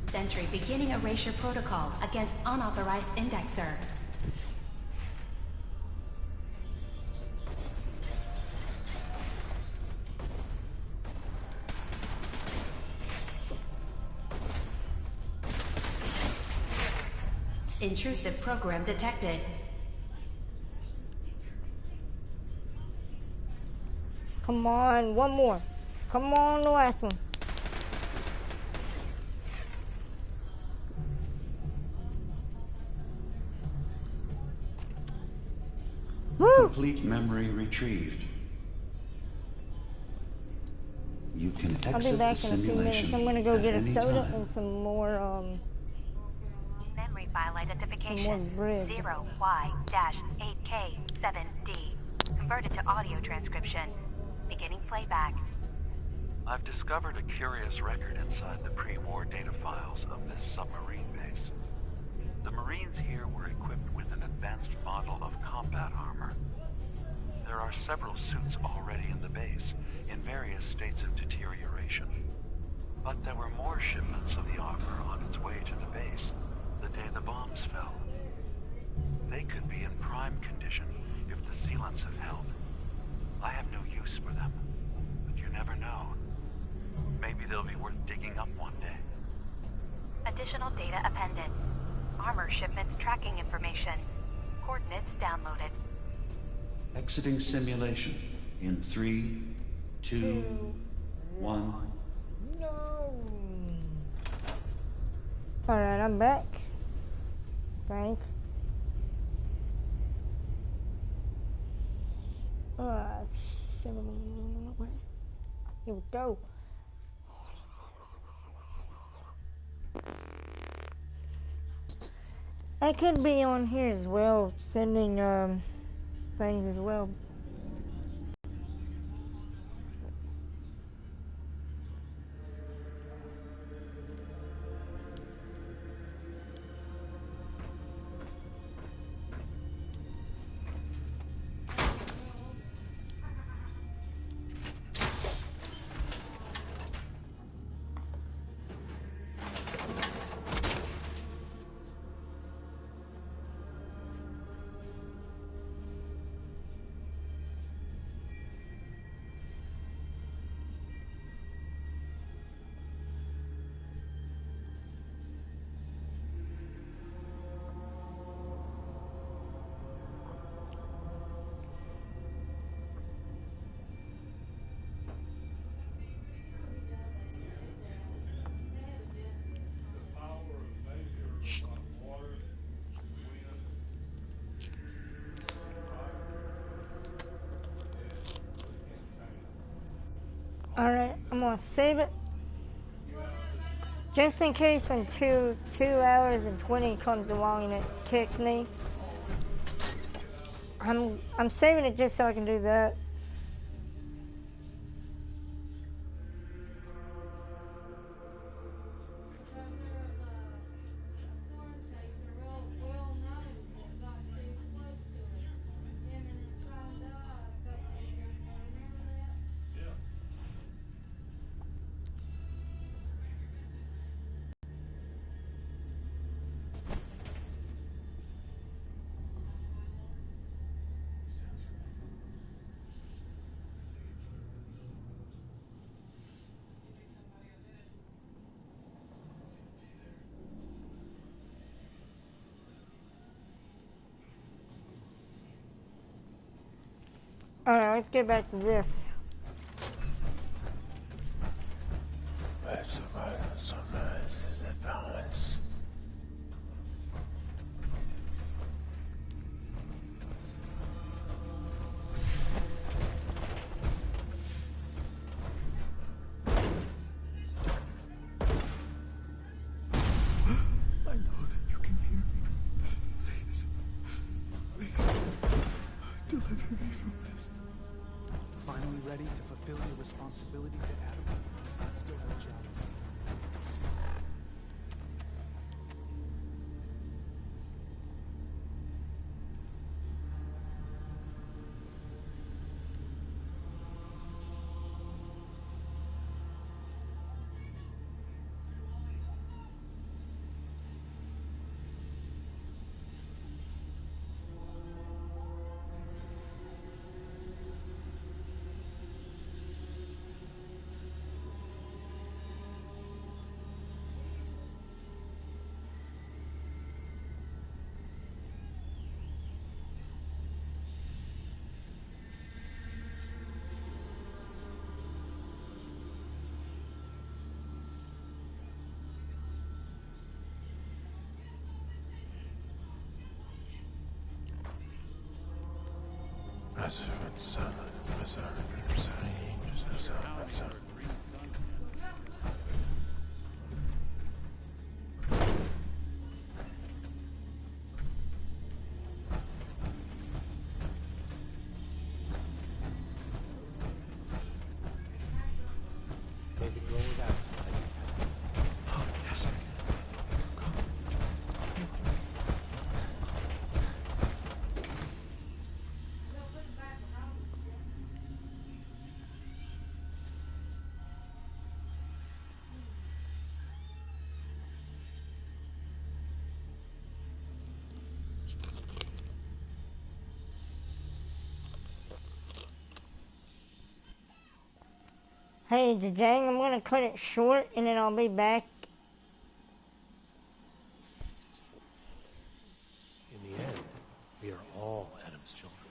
Sentry beginning erasure protocol against unauthorized indexer. Intrusive program detected. Come on, one more. Come on, the last one. Complete memory retrieved. You can I'll exit be back the in a few minutes. simulation I'm gonna go get a at any soda time. and some more, Memory file identification bread. 0Y-8K7D. Converted to audio transcription. Beginning playback. I've discovered a curious record inside the pre-war data files of this submarine base. The Marines here were equipped with an advanced model of combat armor. There are several suits already in the base, in various states of deterioration. But there were more shipments of the armor on its way to the base the day the bombs fell. They could be in prime condition if the sealants have held. I have no use for them, but you never know. Maybe they'll be worth digging up one day. Additional data appended. Armor shipments tracking information. Coordinates downloaded. Exiting simulation in 3, 2, 1. No. Alright, I'm back. Frank. Here we go. I could be on here as well, sending things as well. Alright, I'm gonna save it. Just in case when 2 hours and 20 comes along and it kicks me. I'm saving it just so I can do that. Alright, let's get back to this. I know that you can hear me. Please. Please. Deliver me from this. Finally ready to fulfill your responsibility to Adam? Still have a job. Oh, yes. Hey, Jang, I'm gonna cut it short and then I'll be back. In the end, we are all Adam's children.